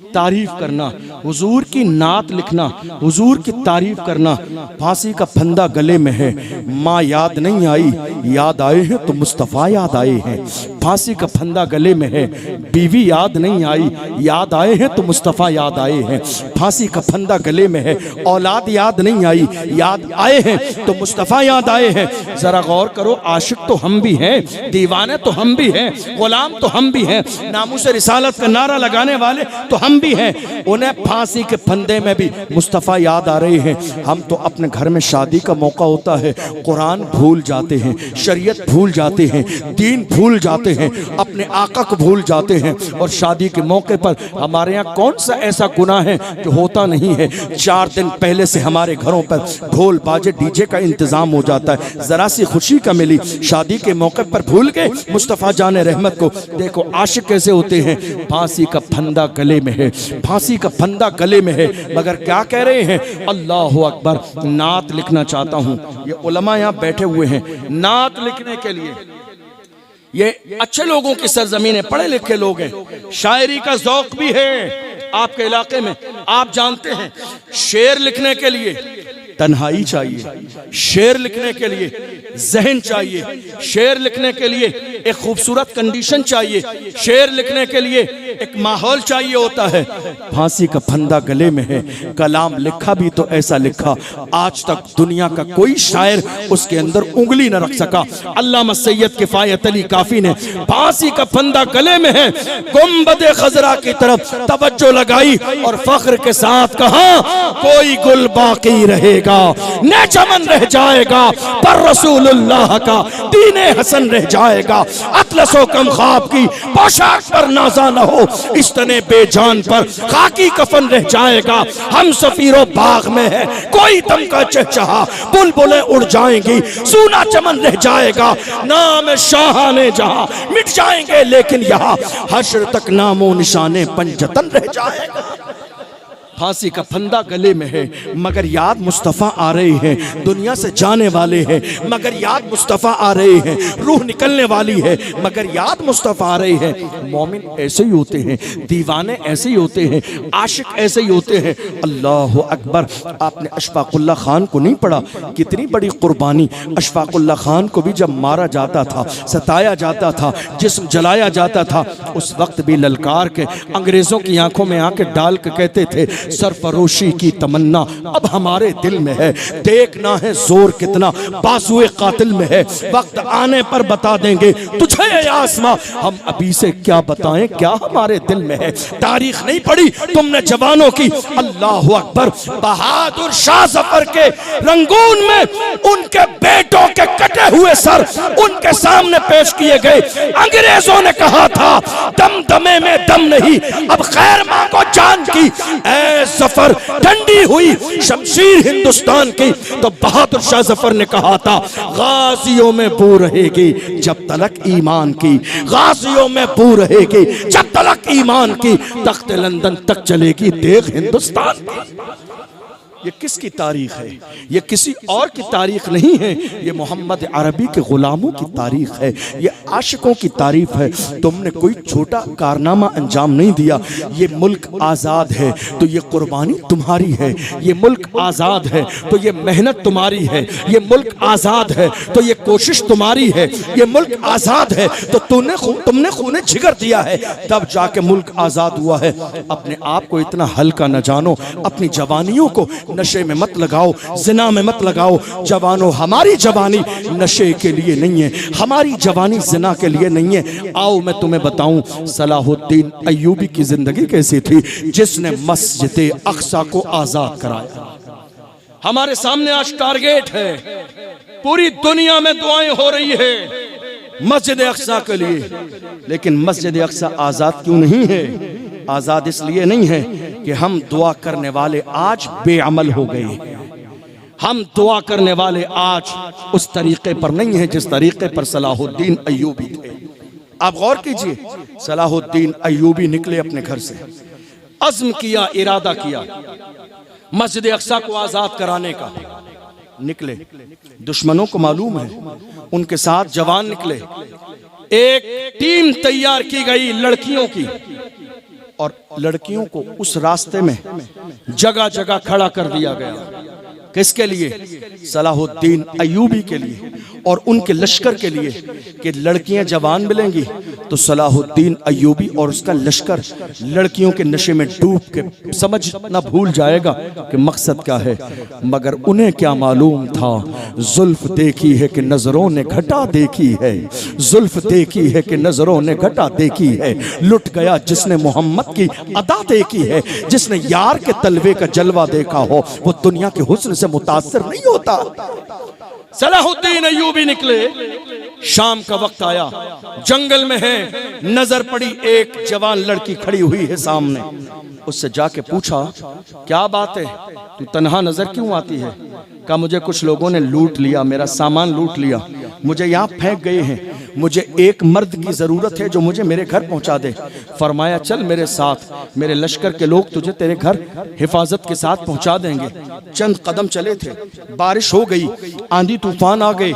तारीफ करना, हुजूर की नात लिखना, हुजूर की तारीफ करना। फांसी का फंदा गले में है। माँ याद नहीं आई, याद आए हैं तो मुस्तफ़ा याद आए हैं। फांसी का फंदा गले में है। बीवी याद नहीं आई, याद आए हैं तो मुस्तफ़ा याद आए हैं। फांसी का फंदा गले में है। औलाद याद नहीं आई, याद आए हैं तो मुस्तफ़ा याद आए हैं। जरा गौर करो, आशिक तो हम भी हैं, दीवाने तो हम भी हैं, गुलाम तो हम भी हैं, नामूस रिसालत का नारा लगाने वाले तो हम भी हैं। उन्हें फांसी के फंदे में भी मुस्तफ़ा याद आ रहे हैं। हम तो अपने घर में शादी का मौका होता है, कुरान भूल जाते हैं, शरीयत भूल जाते हैं, दीन भूल जाते हैं, अपने आका को भूल जाते हैं। और शादी के मौके पर हमारे यहाँ कौन सा ऐसा गुनाह है जो होता नहीं है? 4 दिन पहले से हमारे घरों पर ढोल बाजे डीजे का इंतजाम हो जाता है। जरा सी खुशी का मिली, शादी के मौके पर भूल गए मुस्तफ़ा जाने रहमत को। देखो आशिक कैसे होते हैं। फांसी का फंदा गले में है, फांसी का फंदा गले में है, मगर क्या कह रहे हैं? अल्लाह अकबर। नात लिखना चाहता हूँ। ये उलमा यहाँ बैठे हुए हैं नात लिखने के लिए। ये अच्छे लोगों की सरजमीन है, पढ़े लिखे लोग हैं, शायरी का ज़ौक़ भी है आपके इलाके में। आप जानते हैं शेर लिखने के लिए तन्हाई चाहिए, शेर लिखने के लिए जहन चाहिए, शेर लिखने के लिए एक खूबसूरत कंडीशन चाहिए, शेर लिखने के लिए एक माहौल चाहिए होता है। फांसी का फंदा गले में है। कलाम लिखा भी तो ऐसा लिखा, आज तक दुनिया का कोई शायर उसके अंदर उंगली न रख सका। अल्लामा सैयद किफायत अली काफी ने फांसी का फंदा गले में है, गुंबद खजरा की तरफ तवज्जो लगाई और फख्र के साथ कहा, कोई गुल बाकी रहेगा, न चमन रह जाएगा, पर रसूलुल्लाह का दीने हसन रह जाएगा। अतलसो कम ख्वाब की पोशाक पर नाजा न हो, इस तने बेजान पर खाकी कफन रह जाएगा। हम सफीरो बाग में है, कोई दम का चहचहा, बुलबुलें उड़ जाएंगी, सूना चमन रह जाएगा। नाम शाहाने जहां मिट जाएंगे, लेकिन यहाँ हश्र तक नामो निशाने पंजतन रह जाएगा। फांसी का फंदा गले में है, मगर याद मुस्तफ़ा आ रहे हैं। दुनिया से जाने वाले हैं, मगर याद मुस्तफ़ा आ रहे हैं। रूह निकलने वाली है, मगर याद मुस्तफ़ा आ रहे हैं। मोमिन ऐसे ही होते हैं, दीवाने ऐसे ही होते हैं, आशिक ऐसे ही होते हैं। अल्लाह अकबर। आपने अशफाकुल्लाह खान को नहीं पढ़ा? कितनी बड़ी कुर्बानी। अशफाकुल्लाह खान को भी जब मारा जाता था, सताया जाता था, जिस्म जलाया जाता था, उस वक्त भी ललकार के अंग्रेजों की आंखों में आके डाल के कहते थे, सरफरोशी की तमन्ना अब हमारे दिल में है, देखना है जोर कितना बाजुए कातिल में है, वक्त आने पर बता देंगे तुझे आसमां, हम अभी से क्या बताएं क्या हमारे दिल में है। तारीख नहीं पढ़ी तुमने जवानों की? अल्लाह अकबर। बहादुर शाह जफर के रंगून में उनके बेटों के कटे हुए सर उनके सामने पेश किए गए। अंग्रेजों ने कहा था दमदमे में दम नहीं, अब खैर मां को जान की। जफर ठंडी हुई शमशीर हिंदुस्तान की, तो बहादुर शाह जफर ने कहा था गाजियों में बू रहेगी जब तलक ईमान की, गाजियों में बू रहेगी जब तलक ईमान की, तख्त लंदन तक चलेगी देख हिंदुस्तान की। ये किसकी तारीख है? ये किसी और की तारीख नहीं है, ये मोहम्मद अरबी के गुलामों की तारीख है, ये आशिकों की तारीफ है। तुमने कोई छोटा कारनामा अंजाम नहीं दिया। ये मुल्क आज़ाद है तो ये कुर्बानी तुम्हारी है, ये मुल्क आज़ाद है तो ये मेहनत तुम्हारी है, ये मुल्क आज़ाद है तो ये कोशिश तुम्हारी है, ये मुल्क आज़ाद है तो तुमने खूने जिगर दिया है, तब जाके मुल्क आज़ाद हुआ है। अपने आप को इतना हल्का न जानो, अपनी जवानियों को नशे में मत लगाओ, जिना में मत लगाओ। जवानों, हमारी जवानी नशे के लिए नहीं है, हमारी जवानी जिना के लिए नहीं है। आओ मैं तुम्हें बताऊं सलाहुद्दीन अय्यूबी की जिंदगी कैसी थी, जिसने मस्जिद अक्सा को आजाद कराया। हमारे सामने आज टारगेट है, पूरी दुनिया में दुआएं हो रही है मस्जिद अक्सा के लिए, लेकिन मस्जिद अक्सा आजाद क्यों नहीं है? आजाद इसलिए नहीं है कि हम दुआ करने वाले आज बेअमल हो गए। हम दुआ करने वाले आज उस तरीके पर नहीं है जिस तरीके पर सलाहुद्दीन अय्यूबी थे। आप गौर कीजिए, सलाहुद्दीन अय्यूबी निकले अपने घर से, अज़्म किया, इरादा किया मस्जिद अक्सा को आजाद कराने का। निकले, दुश्मनों को मालूम है, उनके साथ जवान निकले, एक टीम तैयार की गई लड़कियों की, और लड़कियों को उस रास्ते में जगह जगह खड़ा कर दिया गया। किसके लिए? सलाहुद्दीन अय्यूबी के लिए और उनके लश्कर के लिए, कि लड़कियां जवान मिलेंगी तो सलाहुद्दीन अय्यूबी और उसका लश्कर लड़कियों के नशे में डूब के समझ न भूल जाएगा कि मकसद क्या है। मगर उन्हें क्या मालूम था, जुल्फ देखी है कि नजरों ने घटा देखी है, जुल्फ देखी है कि नजरों ने घटा देखी है। लुट गया जिसने मोहम्मद की अदा देखी है, जिसने यार के तलवे का जलवा देखा हो वो दुनिया के हुस्न से मुतासिर नहीं होता। सलाहुद्दीन अय्यूबी निकले, शाम का वक्त आया, जंगल में है, नजर पड़ी एक जवान लड़की खड़ी हुई है सामने। उससे जाके पूछा, क्या बात है, तू तन्हा नजर क्यों आती है? कहा, मुझे कुछ लोगों ने लूट लिया, मेरा सामान लूट लिया, मुझे यहाँ फेंक गए हैं, मुझे एक मर्द की जरूरत है जो मुझे मेरे घर पहुंचा दे। फरमाया, चल मेरे साथ, मेरे लश्कर के लोग तुझे तेरे घर हिफाजत के साथ पहुंचा देंगे। चंद कदम चले थे, बारिश हो गई, आंधी तूफान आ गए,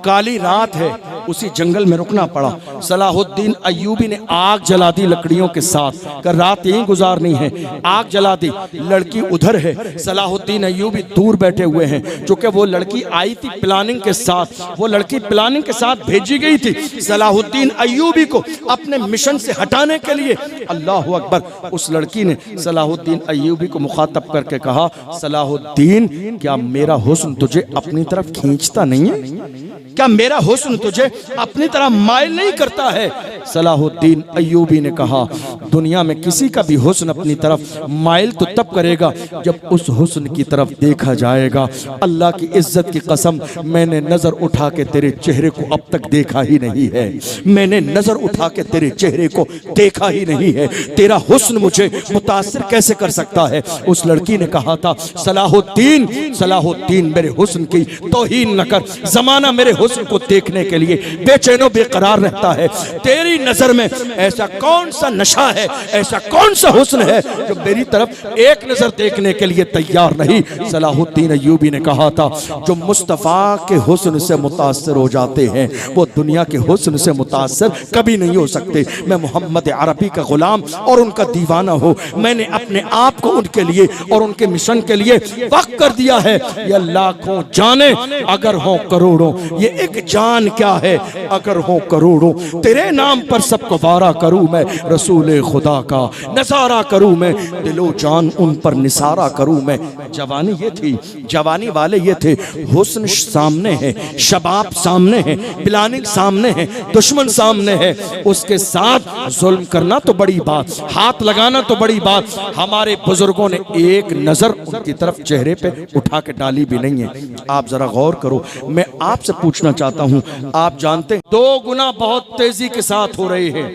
काली रात है, उसी जंगल में रुकना पड़ा। सलाहुद्दीन अय्यूबी ने आग जला दी लकड़ियों के साथ, कर रात यहीं गुजारनी है, आग जला दी। लड़की उधर है, सलाहुद्दीन अय्यूबी दूर बैठे हुए हैं, चूंकि वो लड़की आई थी प्लानिंग के साथ, वो लड़की प्लानिंग के साथ भेजी गई थी सलाहुद्दीन अय्यूबी को अपने मिशन से हटाने के लिए। अल्लाह अकबर। उस लड़की ने सलाहुद्दीन अय्यूबी को मुखातब करके कहा, सलाहुद्दीन, क्या मेरा हुस्न तुझे अपनी तरफ खींचता नहीं है? क्या मेरा हुस्न तुझे अपनी तरफ माइल नहीं करता है? सलाहुद्दीन अय्यूबी ने कहा, दुनिया में किसी का भी हुस्न अपनी तरफ माइल तो तब करेगा जब उस हुस्न की तरफ देखा जाएगा। अल्लाह की इज्जत की कसम, मैंने नजर उठा के तेरे चेहरे को अब तक देखा ही नहीं है, मैंने नजर उठा के तेरे चेहरे को देखा ही नहीं है, तेरा हुस्न मुझे मुतासिर कैसे कर सकता है? उस लड़की ने कहा था, सलाहुद्दीन, सलाहुद्दीन, मेरे हुस्न की तौहीन न कर, जमाना मेरे हुस्न को देखने के लिए बेचैनो बेकरार रहता है। तेरी नजर में ऐसा कौन सा नशा है, ऐसा कौन सा हुस्न है जो मेरी तरफ एक नजर देखने के लिए तैयार नहीं? सलाहुद्दीन अय्यूबी ने कहा था, जो मुस्तफा के हुस्न से मुतासिर हो जाते हैं वो दुनिया के हुस्न से मुतासिर कभी नहीं हो सकते। मैं मोहम्मद अरबी का गुलाम और उनका दीवाना हूँ, मैंने अपने आप को उनके लिए और उनके मिशन के लिए वक्त कर दिया है। ये लाखों जाने अगर हो करोड़ों, ये एक जान क्या है अगर हो करोड़ों, तेरे नाम पर सबको वारा करूं मैं, रसूल खुदा का नजारा करूं मैं, दिलो जान उन पर निसारा करूं मैं। जवानी ये थी, जवानी वाले ये थे, हुस्न सामने है, शबाब सामने है, प्लानिंग सामने है, दुश्मन सामने है, उसके साथ जुल्म करना तो बड़ी बात, हाथ लगाना तो बड़ी बात। हमारे बुजुर्गों ने एक नजर उनकी तरफ चेहरे पे उठा के डाली भी नहीं है। आप जरा गौर करो, मैं आपसे पूछना चाहता हूं, आप जानते हैं दो गुनाह बहुत तेजी के साथ हो रहे हैं।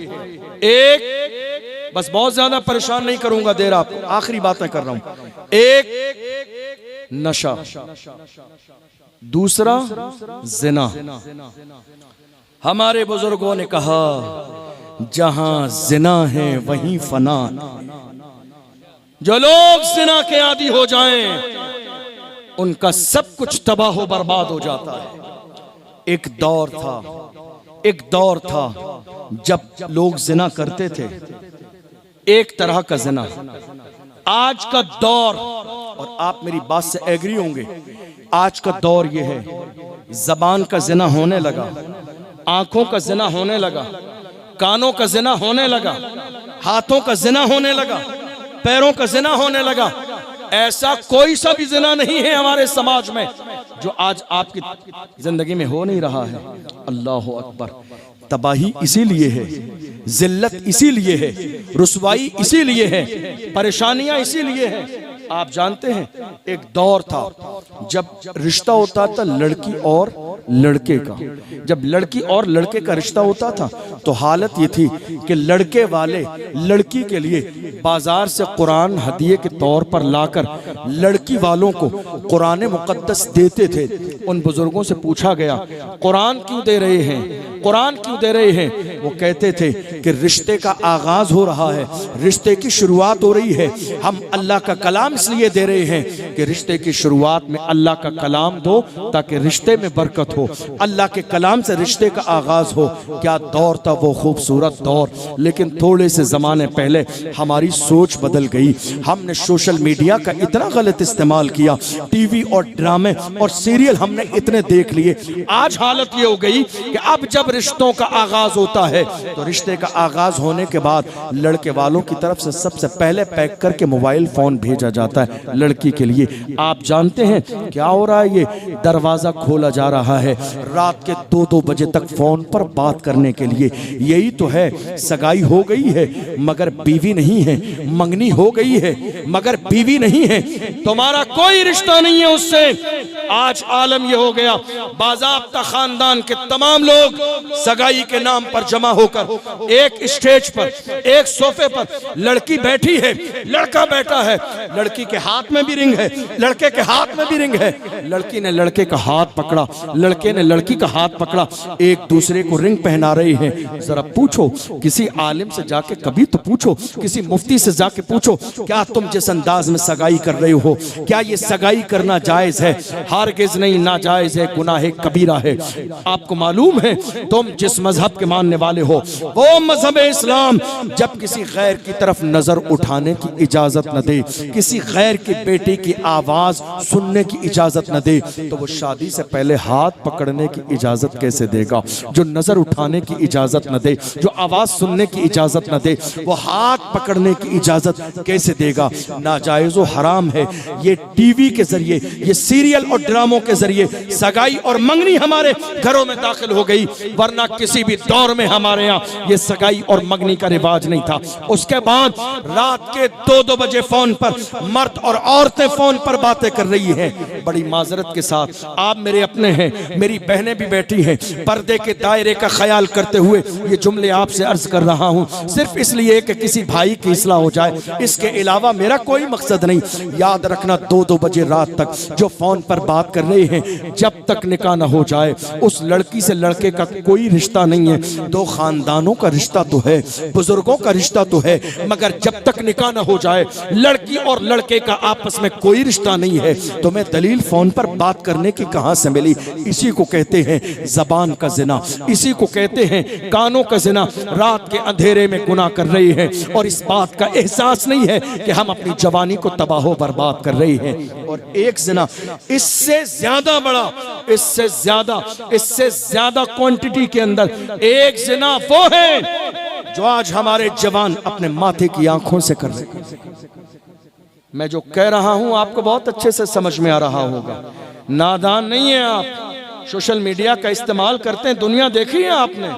एक, बस बहुत ज्यादा परेशान नहीं करूंगा, देर आपको, आखिरी बातें कर रहा हूं। एक नशा, दूसरा जिना। हमारे बुजुर्गों ने कहा, जहां जिना है वहीं फना। जो लोग जिना के आदी हो जाएं उनका सब कुछ तबाह बर्बाद हो जाता है। एक दौर था जब लोग जिना करते थे, एक तरह का जिना। आज का दौर, और आप मेरी बात से एग्री होंगे, आज का दौर ये है, जबान का जिना होने लगा, आंखों का जिना होने लगा, कानों का जिना होने लगा, हाथों का जिना होने लगा, पैरों का जिना होने लगा। ऐसा कोई सा भी जिना नहीं है हमारे समाज में जो आज आपकी जिंदगी में हो नहीं रहा है। अल्लाह अकबर। तबाही इसीलिए है, जिल्लत इसीलिए है, रुसवाई इसीलिए है, परेशानियां इसीलिए हैं। आप जानते हैं एक दौर था जब रिश्ता होता था लड़की और लड़के का। जब लड़की और लड़के का रिश्ता होता था तो हालत ये थी कि लड़के वाले लड़की के लिए बाजार से कुरान हदिये के तौर पर लाकर लड़की वालों को कुरान मुकद्दस देते थे। उन बुजुर्गों से पूछा गया, कुरान क्यों दे रहे हैं, कुरान क्यों दे रहे हैं? वो कहते थे कि रिश्ते का आगाज हो रहा है, रिश्ते की शुरुआत हो रही है, हम अल्लाह का कलाम इसलिए दे रहे हैं कि रिश्ते की शुरुआत में अल्लाह का कलाम दो ताकि रिश्ते में बरकत हो, अल्लाह के कलाम से रिश्ते का आगाज हो। क्या दौर था वो, खूबसूरत दौर। लेकिन थोड़े से जमाने पहले हमारी सोच बदल गई, हमने सोशल मीडिया का इतना गलत इस्तेमाल किया, टीवी और ड्रामे और सीरियल हमने इतने देख लिए। आज हालत ये हो गई कि अब जब रिश्तों का आगाज होता है तो रिश्ते का आगाज होने के बाद लड़के वालों की तरफ से सबसे पहले पैक करके मोबाइल फोन भेजा जाता है लड़की के लिए। आप जानते हैं क्या हो रहा है? ये दरवाजा खोला जा रहा है रात के 2-2 बजे तक फोन पर बात करने के लिए। यही तो है, सगाई हो गई है मगर बीवी नहीं है, मंगनी हो गई है मगर बीवी नहीं है, तुम्हारा कोई रिश्ता नहीं है उससे। आज आलम ये हो गया, बाज़ाब्ता खानदान के तमाम लोग सगाई के नाम पर जमा होकर एक स्टेज पर, एक सोफे पर लड़की बैठी है, लड़का बैठा है, लड़की के हाथ में भी रिंग है, लड़के के हाथ में भी रिंग है, लड़की ने लड़के का हाथ पकड़ा, लड़के ने लड़की का हाथ पकड़ा, एक दूसरे को रिंग पहना रहे हैं। जरा पूछो, किसी आलिम से जाके कभी तो पूछो, किसी मुफ्ती से जाके पूछो, क्या तुम जिस अंदाज में सगाई कर रहे हो, क्या ये सगाई करना जायज है? हरगिज़ नहीं, नाजायज है, गुनाह कबीरा है। आपको मालूम है तुम जिस मजहब के मानने वाले हो वो मजहब इस्लाम जब किसी गैर की तरफ नजर उठाने की इजाजत न दे, किसी गैर की बेटी की आवाज सुनने की इजाजत न दे, तो वो शादी से पहले हाथ पकड़ने की इजाजत कैसे देगा? जो नजर उठाने की इजाजत न दे, जो आवाज सुनने की इजाजत न दे, वो हाथ पकड़ने की इजाजत कैसे देगा? नाजायज व हराम है। ये टीवी के जरिए, ये सीरियल और ड्रामों के जरिए सगाई और मंगनी हमारे घरों में दाखिल हो गई, वरना किसी भी दौर में हमारे यहाँ ये सगाई और मंगनी का रिवाज नहीं था। उसके बाद रात के 2-2 बजे फोन पर मर्द और औरतें फोन पर बातें कर रही हैं। बड़ी माजरत के साथ, आप मेरे अपने हैं, मेरी बहनें भी बैठी हैं, पर्दे के दायरे का ख्याल करते हुए ये जुमले आपसे अर्ज कर रहा हूँ, सिर्फ इसलिए कि किसी भाई की इस्लाह हो जाए, इसके अलावा मेरा कोई मकसद नहीं। याद रखना, 2-2 बजे रात तक जो फोन पर बात कर रहे हैं, जब तक निकाह न हो जाए उस लड़की से लड़के का कोई रिश्ता नहीं है। दो खानदानों का रिश्ता तो है, बुजुर्गों का रिश्ता तो है, मगर जब तक निकाह न हो जाए लड़की और लड़के का आपस में कोई रिश्ता नहीं है। तो मैं दलील फोन पर बात करने की कहां से मिली? इसी को कहते हैं जबान का जिना, इसी को कहते हैं कानों का जिना। रात के अंधेरे में गुनाह कर रहे हैं और इस बात का एहसास नहीं है कि हम अपनी जवानी को तबाह बर्बाद कर रहे हैं। और एक जिना इससे ज्यादा बड़ा, इससे ज्यादा क्वांटिटी के अंदर एक जिना वो है जो आज हमारे जवान अपने माथे की आंखों से कर रहे हैं। मैं जो कह रहा हूं आपको बहुत अच्छे से समझ में आ रहा होगा, नादान नहीं है आप। सोशल मीडिया का इस्तेमाल करते हैं, दुनिया देखी है आपने,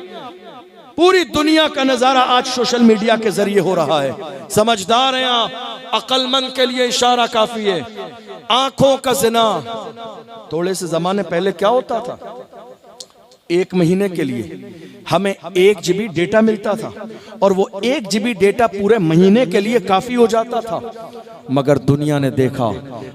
पूरी दुनिया का नजारा आज सोशल मीडिया के जरिए हो रहा है। समझदार हैं आप, अक्लमंद के लिए इशारा काफी है। आंखों का जिना, थोड़े से जमाने पहले क्या होता था, 1 महीने के लिए हमें 1 GB डेटा मिलता था और वो 1 GB डेटा पूरे महीने के लिए काफी हो जाता था। मगर दुनिया ने देखा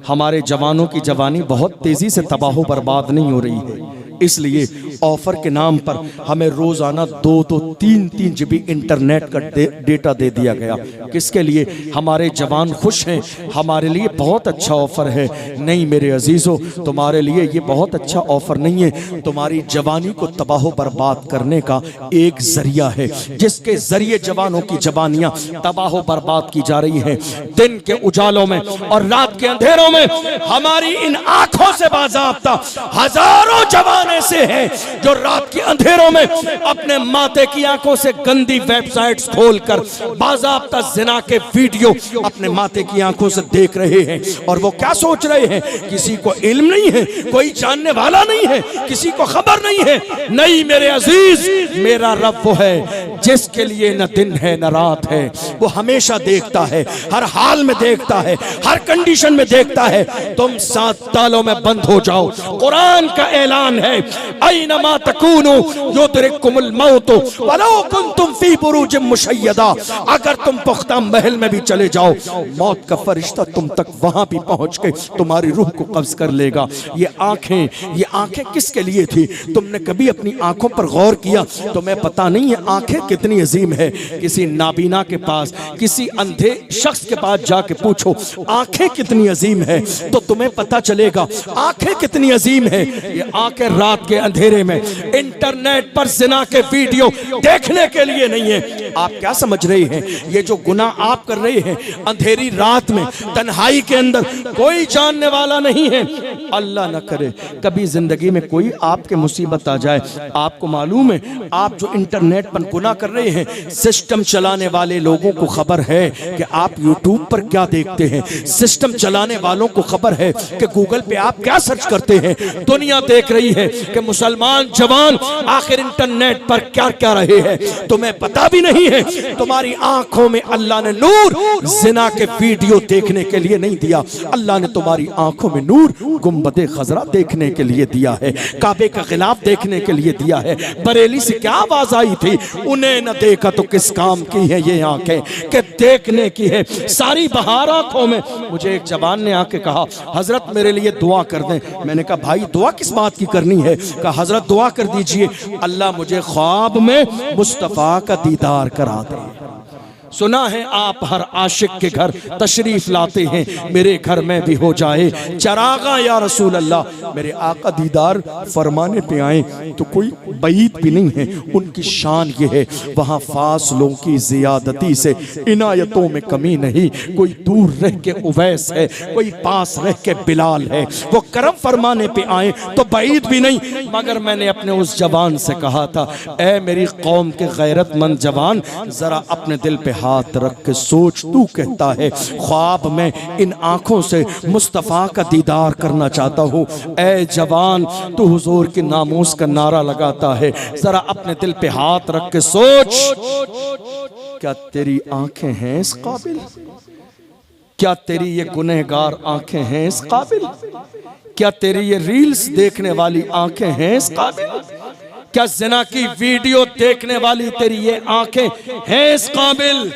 हमारे जवानों की जवानी बहुत तेजी से तबाह बर्बाद नहीं हो रही है। इसलिए ऑफर के नाम पर हमें रोजाना 2-3 GB इंटरनेट का डेटा दे दिया गया। किसके लिए? हमारे जवान खुश हैं, हमारे लिए बहुत अच्छा ऑफर है। नहीं मेरे अजीजों, तुम्हारे लिए ये बहुत अच्छा ऑफर नहीं है, तुम्हारी जवानी को तबाह बर्बाद करने का एक जरिया है, जिसके जरिए जवानों की जवानियां तबाह बर्बाद की जा रही हैं। दिन के उजालों में और रात के अंधेरों में हमारी इन आंखों से बाज़ाब्ता हजारों जवान ऐसे हैं जो रात के अंधेरों में अपने माते की आंखों से गंदी वेबसाइट्स खोलकर बाज़ाब्ता जिना के वीडियो अपने माते की आंखों से देख रहे हैं। और वो क्या सोच रहे हैं? किसी को इल्म नहीं है, कोई जानने वाला नहीं है, किसी को खबर नहीं है। नहीं मेरे अजीज, मेरा रब वो है जिसके लिए न दिन है न रात है। वो हमेशा देखता है, हर हाल में देखता है, हर कंडीशन में देखता है। तुम 7 तालों में बंद हो जाओ। कुरान का ऐलान है, ऐनमा तकूनु युदरिकुमुल मौत वलौ कुंतुम फी बुरूजिम मुशय्यदा। अगर तुम पुख्ता महल में भी चले जाओ, मौत का फरिश्ता तुम तक वहां भी पहुंच के तुम्हारी रूह को कब्ज कर लेगा। ये आंखें किसके लिए थी? तुमने कभी अपनी आंखों पर गौर किया? तुम्हें पता नहीं है आंखें कितनी अजीम है। किसी नाबीना के पास, किसी अंधे शख्स के पास जाके पूछो आंखें कितनी अजीम है, तो तुम्हें पता चलेगा आंखें कितनी अजीम है। ये आंखें रात के अंधेरे में इंटरनेट पर जिना के वीडियो देखने के लिए नहीं है। आप क्या समझ रहे हैं? ये जो गुनाह आप कर रहे हैं अंधेरी रात में, तन्हाई के अंदर, कोई जानने वाला नहीं है। अल्लाह न करे कभी जिंदगी में कोई आपके मुसीबत आ जाए। आपको मालूम है आप जो इंटरनेट पर गुनाह कर रहे हैं, सिस्टम चलाने वाले लोगों को खबर है कि आप यूट्यूब पर क्या देखते हैं। सिस्टम चलाने वालों को खबर है कि गूगल पे आप क्या सर्च करते हैं। दुनिया देख रही है कि मुसलमान जवान आखिर इंटरनेट पर क्या क्या रहे हैं। तुम्हें पता भी नहीं है। तुम्हारी आंखों में अल्लाह ने नूर जिना के वीडियो देखने के लिए नहीं दिया। अल्लाह ने तुम्हारी आंखों में नूर गुंबदे खजरा देखने के लिए दिया है, काबे का खिलाफ देखने के लिए दिया है। बरेली से क्या आवाज आई थी? उन्हें न देखा तो किस काम की है ये आंखें कि देखने की है। सारी बहार आंखों में। मुझे एक जवान ने आके कहा हजरत मेरे लिए दुआ कर दें। मैंने कहा भाई दुआ किस बात की करनी है? कहा हजरत दुआ कर दीजिए अल्लाह मुझे ख्वाब में मुस्तफा का दीदार करा दे। सुना है आप हर आशिक के घर तशरीफ लाते हैं, मेरे घर में भी हो जाए चरागा या रसूल अल्लाह। मेरे आका दीदार फरमाने पे आए तो कोई बईद भी नहीं है। उनकी शान ये है वहाँ फासलों की जियादती से इनायतों में कमी नहीं। कोई दूर रह के उवैस है, कोई पास रह के बिलाल है। वो करम फरमाने पे आए तो बईद भी नहीं। मगर मैंने अपने उस जवान से कहा था, ऐ मेरी कौम के गैरतमंद जवान, जरा अपने दिल पे हाथ रख के सोच। तू कहता है ख्वाब में इन आंखों से मुस्तफा का दीदार करना चाहता हूँ। ऐ जवान, तू हुजूर की नामूस का नारा लगाता है, जरा अपने दिल पे हाथ रख के सोच। क्या तेरी आंखें हैं इस काबिल? क्या तेरी ये गुनहगार आंखें हैं इस काबिल? क्या तेरी ये रील्स देखने वाली आंखें हैं इस काबिल? क्या ज़िना की वीडियो देखने वाली तेरी ये आंखें हैं इस काबिल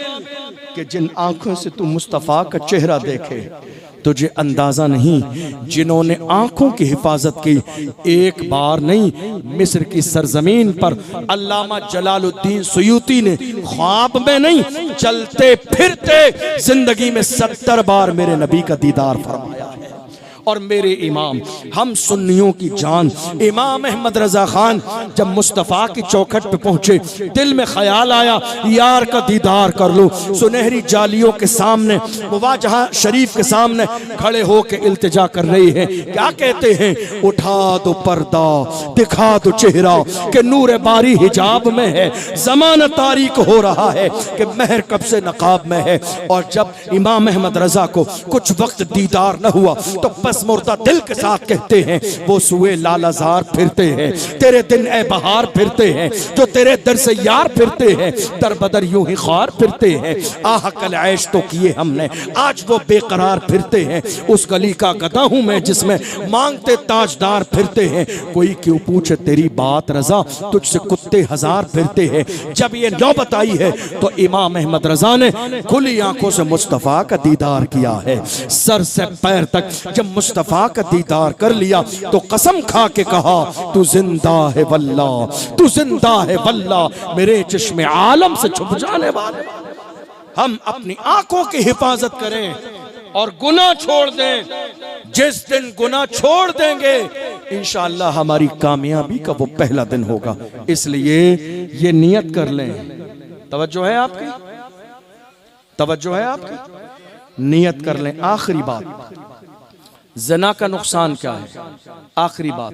कि जिन आंखों से तू मुस्तफ़ा का चेहरा देखे? तुझे अंदाजा नहीं, जिन्होंने आंखों की हिफाजत की एक बार नहीं, मिस्र की सरजमीन पर अल्लामा जलालुद्दीन सुयूती ने ख्वाब में नहीं, चलते फिरते जिंदगी में 70 बार मेरे नबी का दीदार फरमाया है। और मेरे इमाम, हम सुन्नियों की जान इमाम अहमद रजा खान जब मुस्तफ़ा की चौखट पे पहुंचे, दिल में ख्याल आया यार का दीदार कर लो। सुनहरी जालियों के सामने, मुवाजहा शरीफ के सामने खड़े होके इल्तिजा कर रही है। क्या कहते हैं? उठा दो पर्दा, दिखा दो चेहरा कि नूर बारी हिजाब में है, ज़माना तारीक हो रहा है कि महर कब से नकाब में है। और जब इमाम अहमद रजा को कुछ वक्त दीदार न हुआ तो बस मुर्दा दिल के साथ कहते हैं वो सुए लालाजार फिरते हैं, तेरे दिन ए बहार फिरते हैं, जो तेरे दर से यार फिरते हैं, दर बदर यूं ही ख्वार फिरते हैं। आह कल ऐश तो किए हमने, आज वो बेकरार फिरते हैं। उस गली का गधा हूं मैं जिसमें मांगते ताजदार फिरते हैं। कोई क्यों पूछे तेरी बात रजा, तुझसे कुत्ते हजार फिरते हैं। जब ये नौबत आई है तो इमाम अहमद रजा ने खुली आंखों से मुस्तफा का दीदार किया है। सर से पैर तक जब मुस्तफ़ा का दीदार कर लिया तो कसम खा के कहा तू जिंदा है वल्लाह, तू जिंदा है वल्लाह, मेरे चश्मे आलम से छुप जाने वाले। हम अपनी आंखों की हिफाजत करें और गुनाह छोड़ दें। जिस दिन गुनाह छोड़ देंगे इंशाअल्लाह हमारी कामयाबी का वो पहला दिन होगा। इसलिए ये नियत कर लें। तवज्जो है आपकी? तवज्जो है आपकी? नियत कर लें। आखिरी बात, ज़िना का नुकसान क्या है? आखिरी बात,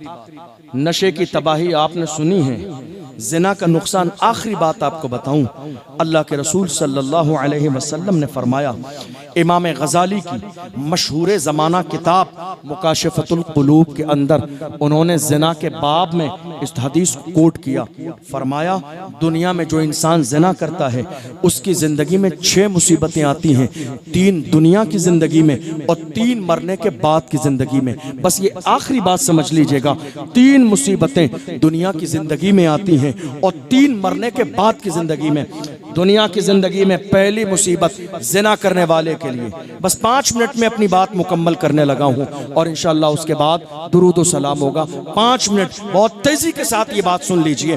नशे की तबाही आपने सुनी है, ज़िना का नुकसान आखिरी बात आपको बताऊं। अल्लाह के रसूल सल्लल्लाहु अलैहि वसल्लम ने फरमाया, इमाम गज़ाली की मशहूर ज़माना किताब मुकाशिफतुल कुलूब के अंदर उन्होंने ज़िना के बाब में इस हदीस को कोट किया। फरमाया, दुनिया में जो इंसान ज़िना करता है उसकी ज़िंदगी में 6 मुसीबतें आती हैं, 3 दुनिया की ज़िंदगी में और 3 मरने के बाद की ज़िंदगी में। बस ये आखिरी बात समझ लीजिएगा, 3 मुसीबतें दुनिया की ज़िंदगी में आती हैं और 3 मरने के बाद की ज़िंदगी में। दुनिया की ज़िंदगी में पहली मुसीबत ज़िना करने वाले के लिए, बस 5 मिनट में अपनी बात मुकम्मल करने लगा हूँ और इंशाअल्लाह उसके बाद दुरूद व सलाम होगा। 5 मिनट बहुत तेजी के साथ ये बात सुन लीजिए।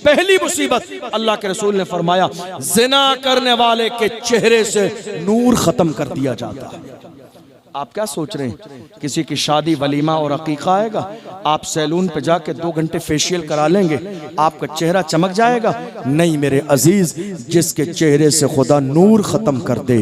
पहली मुसीबत, अल्लाह के रसूल ने फरमाया, ज़िना करने वाले के चेहरे से नूर खत्म कर दिया जाता है। आप क्या सोच रहे हैं किसी की शादी वलीमा और अकीका आएगा, आप सैलून पे जाके 2 घंटे फेशियल करा लेंगे, आपका चेहरा चमक जाएगा? नहीं मेरे अजीज, जिसके चेहरे से खुदा नूर खत्म कर दे,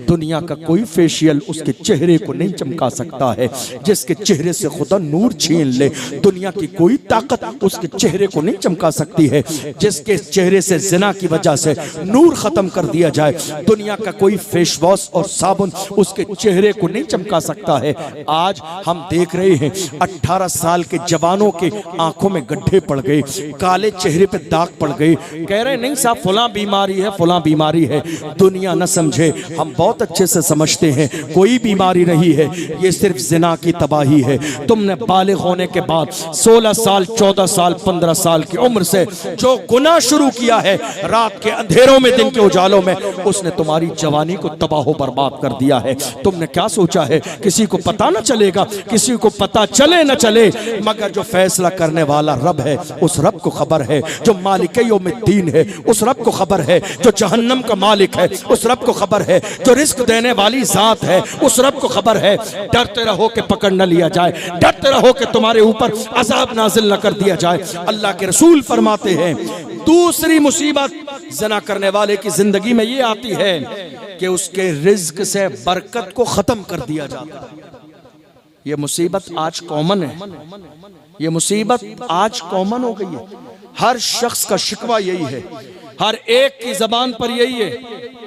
दुनिया का कोई फेशियल उसके चेहरे को नहीं चमका सकता है। जिसके चेहरे से खुदा नूर छीन ले, दुनिया की कोई ताकत उसके चेहरे को नहीं चमका सकती है। जिसके चेहरे से ज़िना की वजह से नूर खत्म कर दिया जाए, दुनिया का कोई फेस वॉश और साबुन उसके चेहरे को नहीं चमका सकता है। आज हम देख रहे हैं 18 साल के जवानों के आंखों में गड्ढे पड़ गए, काले चेहरे पे दाग पड़ गए, कह रहे नहीं साहब फलां बीमारी है, फलां बीमारी है। दुनिया न समझे, हम बहुत अच्छे से समझते हैं, कोई बीमारी नहीं है, ये सिर्फ ज़िना की तबाही है। तुमने बालिग होने के बाद 16 साल 14 साल 15 साल की उम्र से जो गुनाह शुरू किया है, रात के अंधेरों में दिन के उजालों में, उसने तुम्हारी जवानी को तबाह बर्बाद कर दिया है। तुमने क्या सोचा है किसी को पता न चलेगा? किसी को पता चले न चले, मगर जो फैसला करने वाला रब है उस रब को खबर है, जो मालिक यौमिद्दीन है उस रब को खबर है, जो जहन्नम का मालिक है उस रब को खबर है, जो रिस्क देने वाली जात है उस रब को खबर है। डरते रहो कि पकड़ न लिया जाए, डरते रहो कि तुम्हारे ऊपर अजाब नाजिल न कर दिया जाए। अल्लाह के रसूल फरमाते हैं, दूसरी मुसीबत ज़िना करने वाले की जिंदगी में ये आती है कि उसके रिज्क से बरकत को खत्म कर दिया जाता है। ये मुसीबत आज कॉमन है, ये मुसीबत आज कॉमन हो गई है। हर शख्स का शिकवा यही है, हर एक की जबान पर यही है,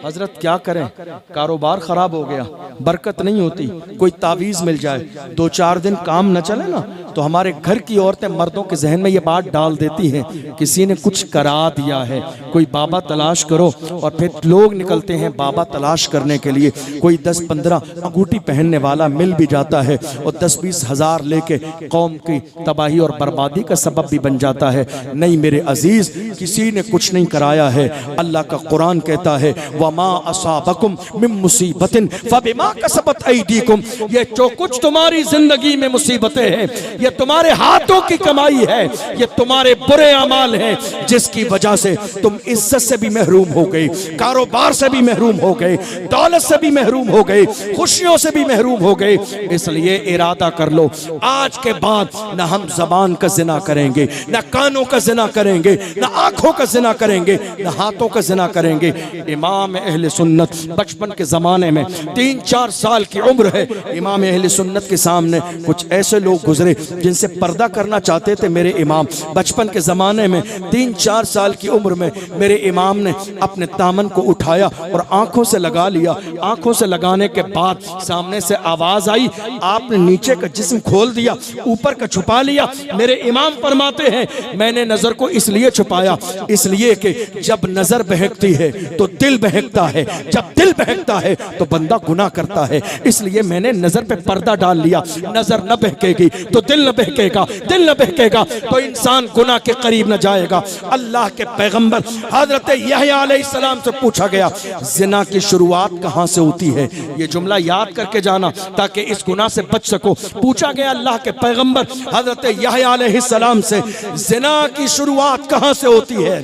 हजरत क्या करें, कारोबार खराब हो गया, बरकत नहीं होती, कोई तावीज़ मिल जाए, 2-4 दिन काम न चले ना तो हमारे घर की औरतें मर्दों के जहन में ये बात डाल देती हैं, किसी ने कुछ करा दिया है, कोई बाबा तलाश करो। और फिर लोग निकलते हैं बाबा तलाश करने के लिए, कोई 10-15 अंगूठी पहनने वाला मिल भी जाता है और 10-20 हज़ार लेके कौम की तबाही और बर्बादी का सबब भी बन जाता है। नहीं मेरे अजीज, किसी ने कुछ नहीं कराया है। अल्लाह का कुरान कहता है, वमा असाबकुम मिन मुसीबतिन फबिमा कसबत ऐदीकुम, ये जो कुछ तुम्हारी जिंदगी में मुसीबतें हैं ये तुम्हारे हाथों की कमाई है, ये तुम्हारे बुरे अमाल हैं, जिसकी वजह से तुम इज्जत से भी महरूम हो गए, कारोबार से भी महरूम हो गए, दौलत से भी महरूम हो गए, खुशियों से भी महरूम हो गए। इसलिए इरादा कर लो, आज के बाद न हम जबान का जिना करेंगे, न कानों का जिना करेंगे, न आंखों का जिना करेंगे, न हाथों का जिना करेंगे। इमाम अहले सुन्नत बचपन के जमाने में 3-4 साल की उम्र है, इमाम अहले सुन्नत के सामने कुछ ऐसे लोग गुजरे जिनसे पर्दा करना चाहते थे। मेरे इमाम बचपन के ज़माने में 3-4 साल की उम्र में मेरे इमाम ने अपने दामन को उठाया और आंखों से लगा लिया। आंखों से लगाने के बाद सामने से आवाज़ आई, आपने नीचे का जिस्म खोल दिया, ऊपर का छुपा लिया। मेरे इमाम फरमाते हैं, मैंने नज़र को इसलिए छुपाया, इसलिए कि जब नज़र बहकती है तो दिल बहकता है, जब दिल बहकता है तो बंदा गुनाह करता है, इसलिए मैंने नज़र पे पर्दा डाल लिया। नज़र न बहकेगी तो दिल दिल न बहकेगा, दिल न बहकेगा तो इंसान गुनाह के करीब न जाएगा। अल्लाह के पैगंबर हजरत यहया अलैहिस्सलाम से पूछा गया जिना की शुरुआत कहाँ से होती है। ये जुमला याद करके जाना ताकि इस गुनाह से बच सको। पूछा गया अल्लाह के पैगंबर हजरत यहया अलैहिस्सलाम से जिना की शुरुआत कहाँ से होती है।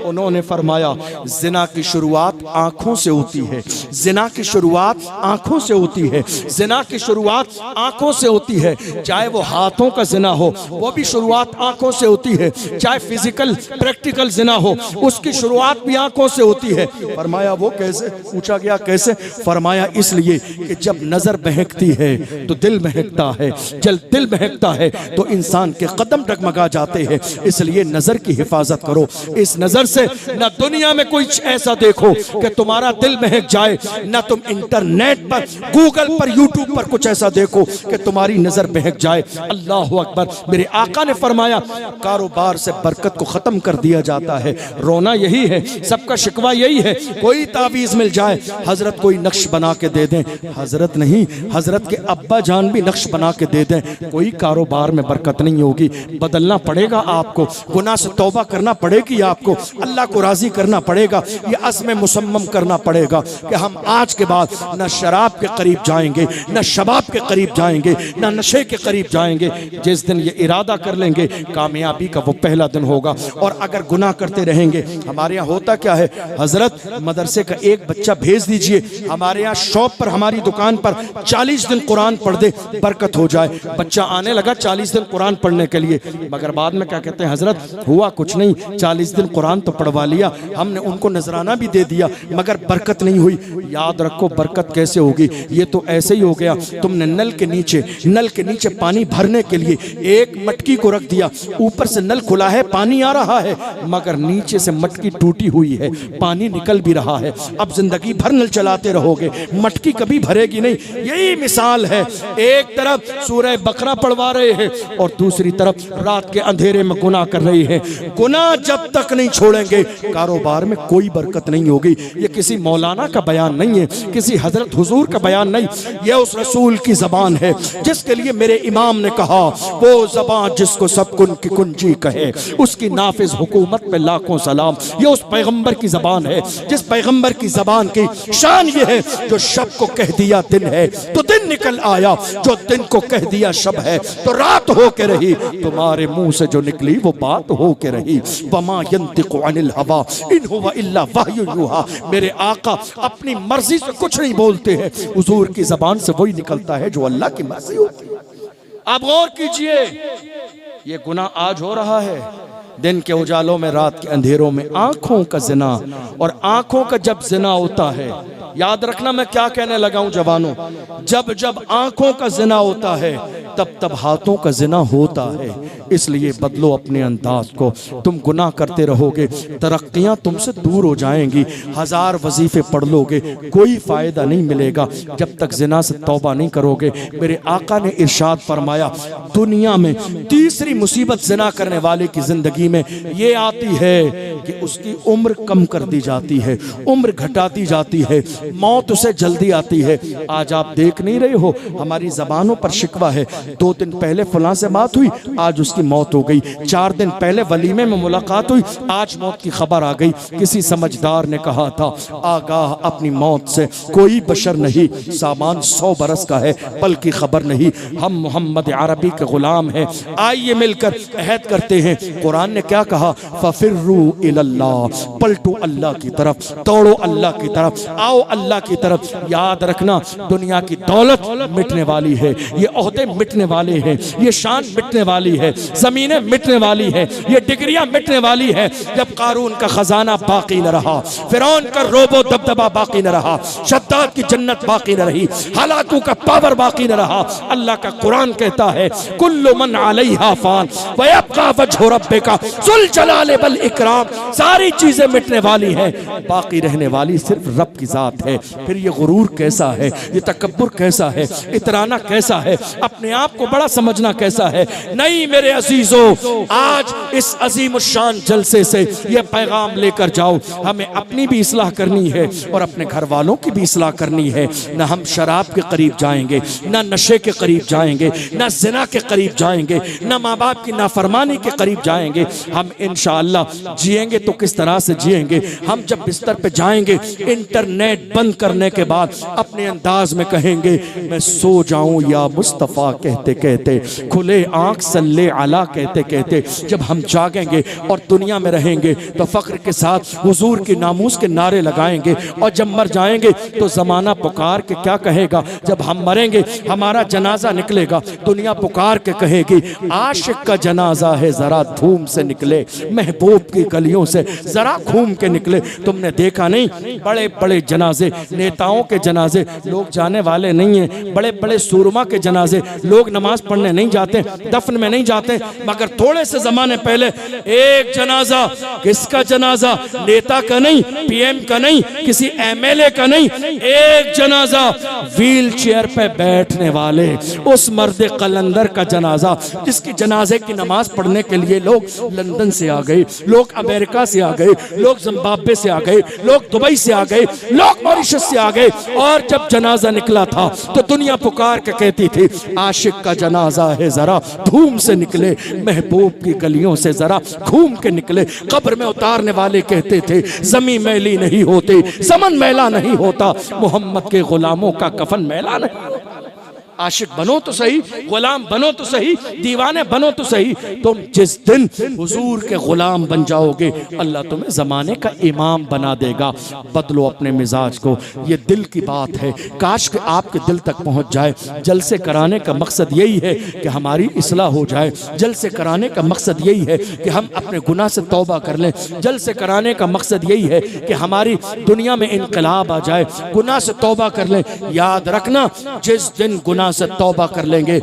उन्होंने फरमाया जिना की शुरुआत आंखों से होती है, जिना की शुरुआत आंखों से होती है, जिना की शुरुआत आंखों से होती है। चाहे वो हाथों का जिना हो वो भी शुरुआत आंखों से होती है, चाहे फिजिकल प्रैक्टिकल जिना हो उसकी शुरुआत भी आंखों से होती है। फरमाया वो कैसे? पूछा गया कैसे? फरमाया इसलिए कि जब नजर बहकती है तो दिल बहकता है, जब दिल बहकता है तो इंसान के कदम डगमगा जाते हैं। इसलिए नजर की हिफाजत करो। इस नजर से न दुनिया में कोई ऐसा देखो कि तुम्हारा दिल बहक जाए, न तुम इंटरनेट पर, गूगल पर, यूट्यूब पर कुछ ऐसा देखो कि तुम्हारी नजर बहक जाए। अल्लाह अकबर। मेरे आका ने फरमाया कारोबार से बरकत को खत्म कर दिया जाता है। रोना यही है, सबका शिकवा यही है। कोई तावीज मिल जाए, हजरत कोई नक्श बना के दे दें, हजरत नहीं हजरत के अब्बा जान भी नक्श बना के दे दें, कोई कारोबार में बरकत नहीं होगी। बदलना पड़ेगा आपको, गुनाह से तौबा करना पड़ेगी आपको, अल्लाह को राजी करना पड़ेगा, ये अज़्म मुसम्मम करना पड़ेगा कि हम आज के बाद न शराब के करीब जाएंगे, न शबाब के करीब जाएंगे, न नशे के करीब जाएंगे। जिस दिन ये इरादा कर लेंगे कामयाबी का वो पहला दिन होगा। और अगर गुनाह करते रहेंगे, हमारे यहाँ होता क्या है हजरत, मदरसे का एक बच्चा भेज दीजिए हमारे यहाँ शॉप पर, हमारी दुकान पर 40 दिन कुरान पढ़ दे, बरकत हो जाए। बच्चा आने लगा 40 दिन कुरान पढ़ने के लिए, मगर बाद में क्या कहते हैं हजरत, हुआ कुछ नहीं, 40 दिन कुरान तो पढ़वा लिया हमने, उनको नजराना भी दे दिया मगर बरकत नहीं हुई। याद रखो बरकत कैसे होगी, ये तो ऐसे ही हो गया, तुमने नल के नीचे पानी भरने के लिए एक मटकी को रख दिया, ऊपर से नल खुला है, पानी आ रहा है, मगर नीचे से मटकी टूटी हुई है, पानी निकल भी रहा है। अब जिंदगी भर नल चलाते रहोगे, मटकी कभी भरेगी नहीं। यही मिसाल है, एक तरफ सूरह बकरा पढ़वा रहे हैं और दूसरी तरफ रात के अंधेरे में गुनाह कर रही है। गुनाह जब तक नहीं छोड़ेंगे कारोबार में कोई बरकत नहीं होगी। ये किसी मौलाना का बयान नहीं है, किसी हजरत हुजूर का बयान नहीं, ये उस रसूल की जबान है जिसके लिए मेरे इमाम ने कहा वो जबान जिसको सब कुन की कुंजी कहे उसकी नाफिज हुकूमत पे लाखों सलाम। ये उस पैगंबर की जबान है जिस पैगंबर की जबान की शान ये है जो शब को कह दिया दिन है तो दिन निकल आया, जो दिन को कह दिया शब है तो रात हो के रही, तुम्हारे मुंह से जो निकली वो बात हो के रही। वमा यंतिकु अनिल हवा इन हुवा इल्ला वह्युन युहा। मेरे आका अपनी मर्जी से कुछ नहीं बोलते हैं, हुजूर की जबान से वही निकलता है जो अल्लाह की मर्जी होती है। आप गौर कीजिए, ये गुनाह आज हो रहा है, दिन के उजालों में, रात के अंधेरों में, आंखों का जिना। और आंखों का जब जिना होता है, याद रखना मैं क्या कहने लगा हूं जवानों, जब जब आंखों का जिना होता है तब तब हाथों का जिना होता है। इसलिए बदलो अपने अंदाज को, तुम गुनाह करते रहोगे तरक्कियां तुमसे दूर हो जाएंगी। 1000 वजीफे पढ़ लोगे कोई फायदा नहीं मिलेगा जब तक जिना से तौबा नहीं करोगे। मेरे आका ने इरशाद फरमाया दुनिया में तीसरी मुसीबत जिना करने वाले की जिंदगी में ये आती है कि उसकी उम्र कम कर दी जाती है, उम्र घटाती जाती है, मौत उसे जल्दी आती है। आज आप देख नहीं रहे हो, हमारी जबानों पर शिकवा है, 2 दिन पहले फलां से बात हुई, आज उसकी मौत हो गई। 4 दिन पहले वलीमे में मुलाकात हुई, आज मौत की खबर आ गई। किसी समझदार ने कहा था आगाह अपनी मौत से कोई बशर नहीं, सामान 100 बरस का है पल की खबर नहीं। हम मोहम्मद अरबी के गुलाम हैं, आइए मिलकर अहद करते हैं। कुरान ने क्या कहा, फफिर्रू इलल्लाह, पलटो अल्लाह की तरफ, दौड़ो अल्लाह की तरफ, आओ अल्लाह की तरफ। याद रखना दुनिया की दौलत मिटने वाली है, ये ओहदे मिटने वाले हैं, ये शान मिटने वाली है, जमीनें मिटने वाली है, ये डिग्रियां मिटने वाली है। जब कारून का खजाना बाकी न रहा, फिरौन का रोबो दबदबा बाकी न रहा, शद्दाद की जन्नत बाकी न रही, हलाकू का पावर बाकी न रहा। अल्लाह का कुरान कहता है कुल्लु मन अलैहा फान व यबका वजहु रब्बिका जुल जलाल वल इकराम। सारी चीजें मिटने वाली हैं, बाकी रहने वाली सिर्फ रब की जात है। फिर ये गुरूर कैसा है, ये तकब्बुर कैसा है, इतराना कैसा है, अपने आप को बड़ा समझना कैसा है। नहीं मेरे अजीजों, आज इस अजीम शान जलसे से ये पैगाम लेकर जाओ, हमें अपनी भी इस्लाह करनी है और अपने घर वालों की भी इस्लाह करनी है। न हम शराब के करीब जाएंगे, न नशे के करीब जाएंगे, न जिना के करीब जाएंगे, न माँ बाप की नाफरमानी के करीब जाएंगे। हम इंशाअल्लाह जिएंगे तो किस तरह से जिएंगे? हम जब बिस्तर पे जाएंगे, इंटरनेट बंद करने के बाद अपने अंदाज में कहेंगे मैं सो जाऊं या मुस्तफ़ा कहते कहते, खुले आंख सल्ले अला कहते कहते। जब हम जागेंगे और दुनिया में रहेंगे तो फख्र के साथ हुजूर की नामूस के नारे लगाएंगे, और जब मर जाएंगे तो जमाना पुकार के क्या कहेगा? जब हम मरेंगे हमारा जनाजा निकलेगा, दुनिया पुकार के कहेगी आशिक का जनाजा है जरा धूम से निकले, महबूब की गलियों से जरा घूम के निकले। तुमने देखा नहीं बड़े बड़े जनाजे, नेताओं के जनाजे लोग जाने वाले नहीं हैं, बड़े बड़े सूरमा के जनाजे लोग नमाज पढ़ने नहीं जाते, दफन में नहीं जाते। मगर थोड़े से जमाने पहले एक जनाजा, किसका जनाजा? नेता का नहीं, पीएम का नहीं, किसी एमएलए का नहीं, एक जनाजा व्हील चेयर पे बैठने वाले उस मर्द कलंदर का जनाजा, जिसकी जनाजे की नमाज पढ़ने के लिए लोग लंदन से आ गए, लोग अमेरिका से आ गए, लोग जिम्बाब्वे से आ गए, लोग दुबई से आ गए, लोग मॉरिशस से आ गए। और जब जनाजा निकला था तो दुनिया पुकार के कहती थी आशिक का जनाजा है जरा धूम से निकले, महबूब की गलियों से जरा घूम के निकले। कब्र में उतारने वाले कहते थे जमीन मैली नहीं होती, समन मैला नहीं होता, मोहम्मद के गुलामों का कफन मैला नहीं। आशिक बनो तो सही, गुलाम बनो तो सही, दीवाने बनो तो सही, तुम जिस दिन हुजूर के गुलाम बन जाओगे अल्लाह तुम्हें जमाने का इमाम बना देगा। बदलो अपने मिजाज को, ये दिल की बात है, काश कि आपके दिल तक पहुंच जाए। जलसे कराने का मकसद यही है कि हमारी इस्लाह हो जाए, जलसे कराने का मकसद यही है कि हम अपने गुनाह से तौबा कर लें, जलसे कराने का मकसद यही है कि हमारी दुनिया में इनकलाब आ जाए, गुनाह से तौबा कर लें। याद रखना जिस दिन गुनाह से तौबा कर लेंगे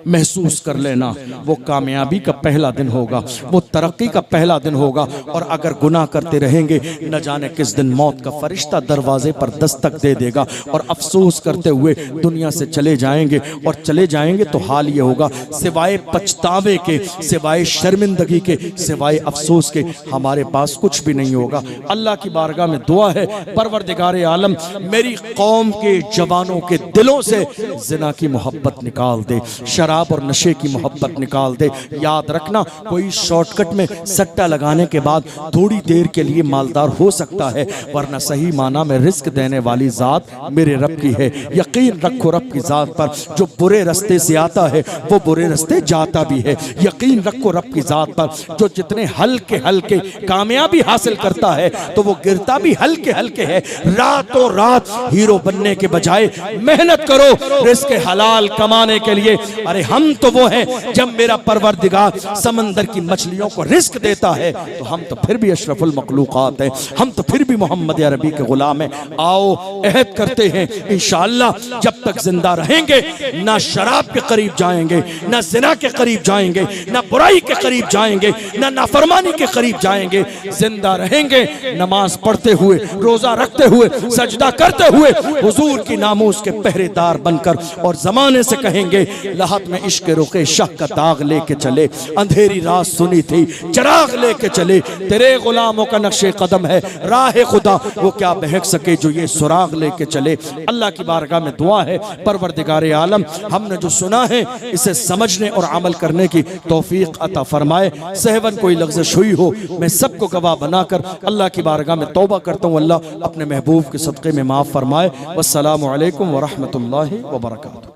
महसूस कर लेना वो कामयाबी का पहला दिन होगा, वो तरक्की का पहला दिन होगा। और अगर गुनाह करते रहेंगे न जाने किस दिन मौत का फरिश्ता दरवाजे पर दस्तक दे देगा और अफसोस करते हुए दुनिया से चले जाएंगे। और चले जाएंगे तो हाल ये होगा सिवाय पछतावे के, सिवाय शर्मिंदगी के, सिवाय अफसोस के हमारे पास कुछ भी नहीं होगा। अल्लाह की बारगाह में दुआ है परवरदिगारे आलम मेरी कौम के जवानों के दिलों से जिना की मोहब्बत निकाल दे, शराब और नशे की मोहब्बत निकाल दे। याद रखना कोई शॉर्टकट में सट्टा लगाने के बाद थोड़ी देर के लिए मालदार हो सकता है, वरना सही माना में रिस्क देने वाली जात मेरे रब की है। यकीन रखो रब की जात पर, जो बुरे रास्ते से आता है वो बुरे रास्ते जाता भी है। यकीन रखो रब की जात पर, जो जितने हल्के हल्के कामयाबी हासिल करता है तो वो गिरता भी हल्के हल्के है। रातों रात हीरो बनने के बजाय मेहनत करो रिस्क हलाल कमाने के लिए। अरे हम तो वो हैं जब मेरा परवरदिगार समंदर की मछलियों को रिस्क देता है तो हम तो फिर भी अशरफुल मखलूकात हैं, हम तो फिर भी मोहम्मद अरबी के गुलाम हैं। आओ अहद करते हैं इंशाअल्लाह जब तक जिंदा रहेंगे ना शराब के करीब जाएंगे, ना जिना के करीब जाएंगे, ना बुराई के करीब जाएंगे, ना नाफरमानी के करीब जाएंगे। जिंदा रहेंगे नमाज पढ़ते हुए, रोजा रखते हुए, सजदा करते हुए, हुजूर की नामूस के पहरेदार बनकर, और जमाने से कहेंगे लहत में इश्क रुके शाह का दाग लेके चले, अंधेरी रात सुनी थी चिराग लेके चले, तेरे गुलामों का नक्शे कदम है राह खुदा, वो क्या बहक सके जो ये सुराग लेके चले। अल्लाह की बारगाह में दुआ है परवरदिगारे आलम हमने जो सुना है इसे समझने और अमल करने की तौफीक अता फरमाए। सहवन कोई लफ्ज़ हुई हो मैं सबको गवाह बनाकर अल्लाह की बारगाह में तौबा करता हूँ, अल्लाह अपने महबूब के सदक़े में माफ़ फरमाए। वस्सलामु अलैकुम व रहमतुल्लाहि व बरकातुहू।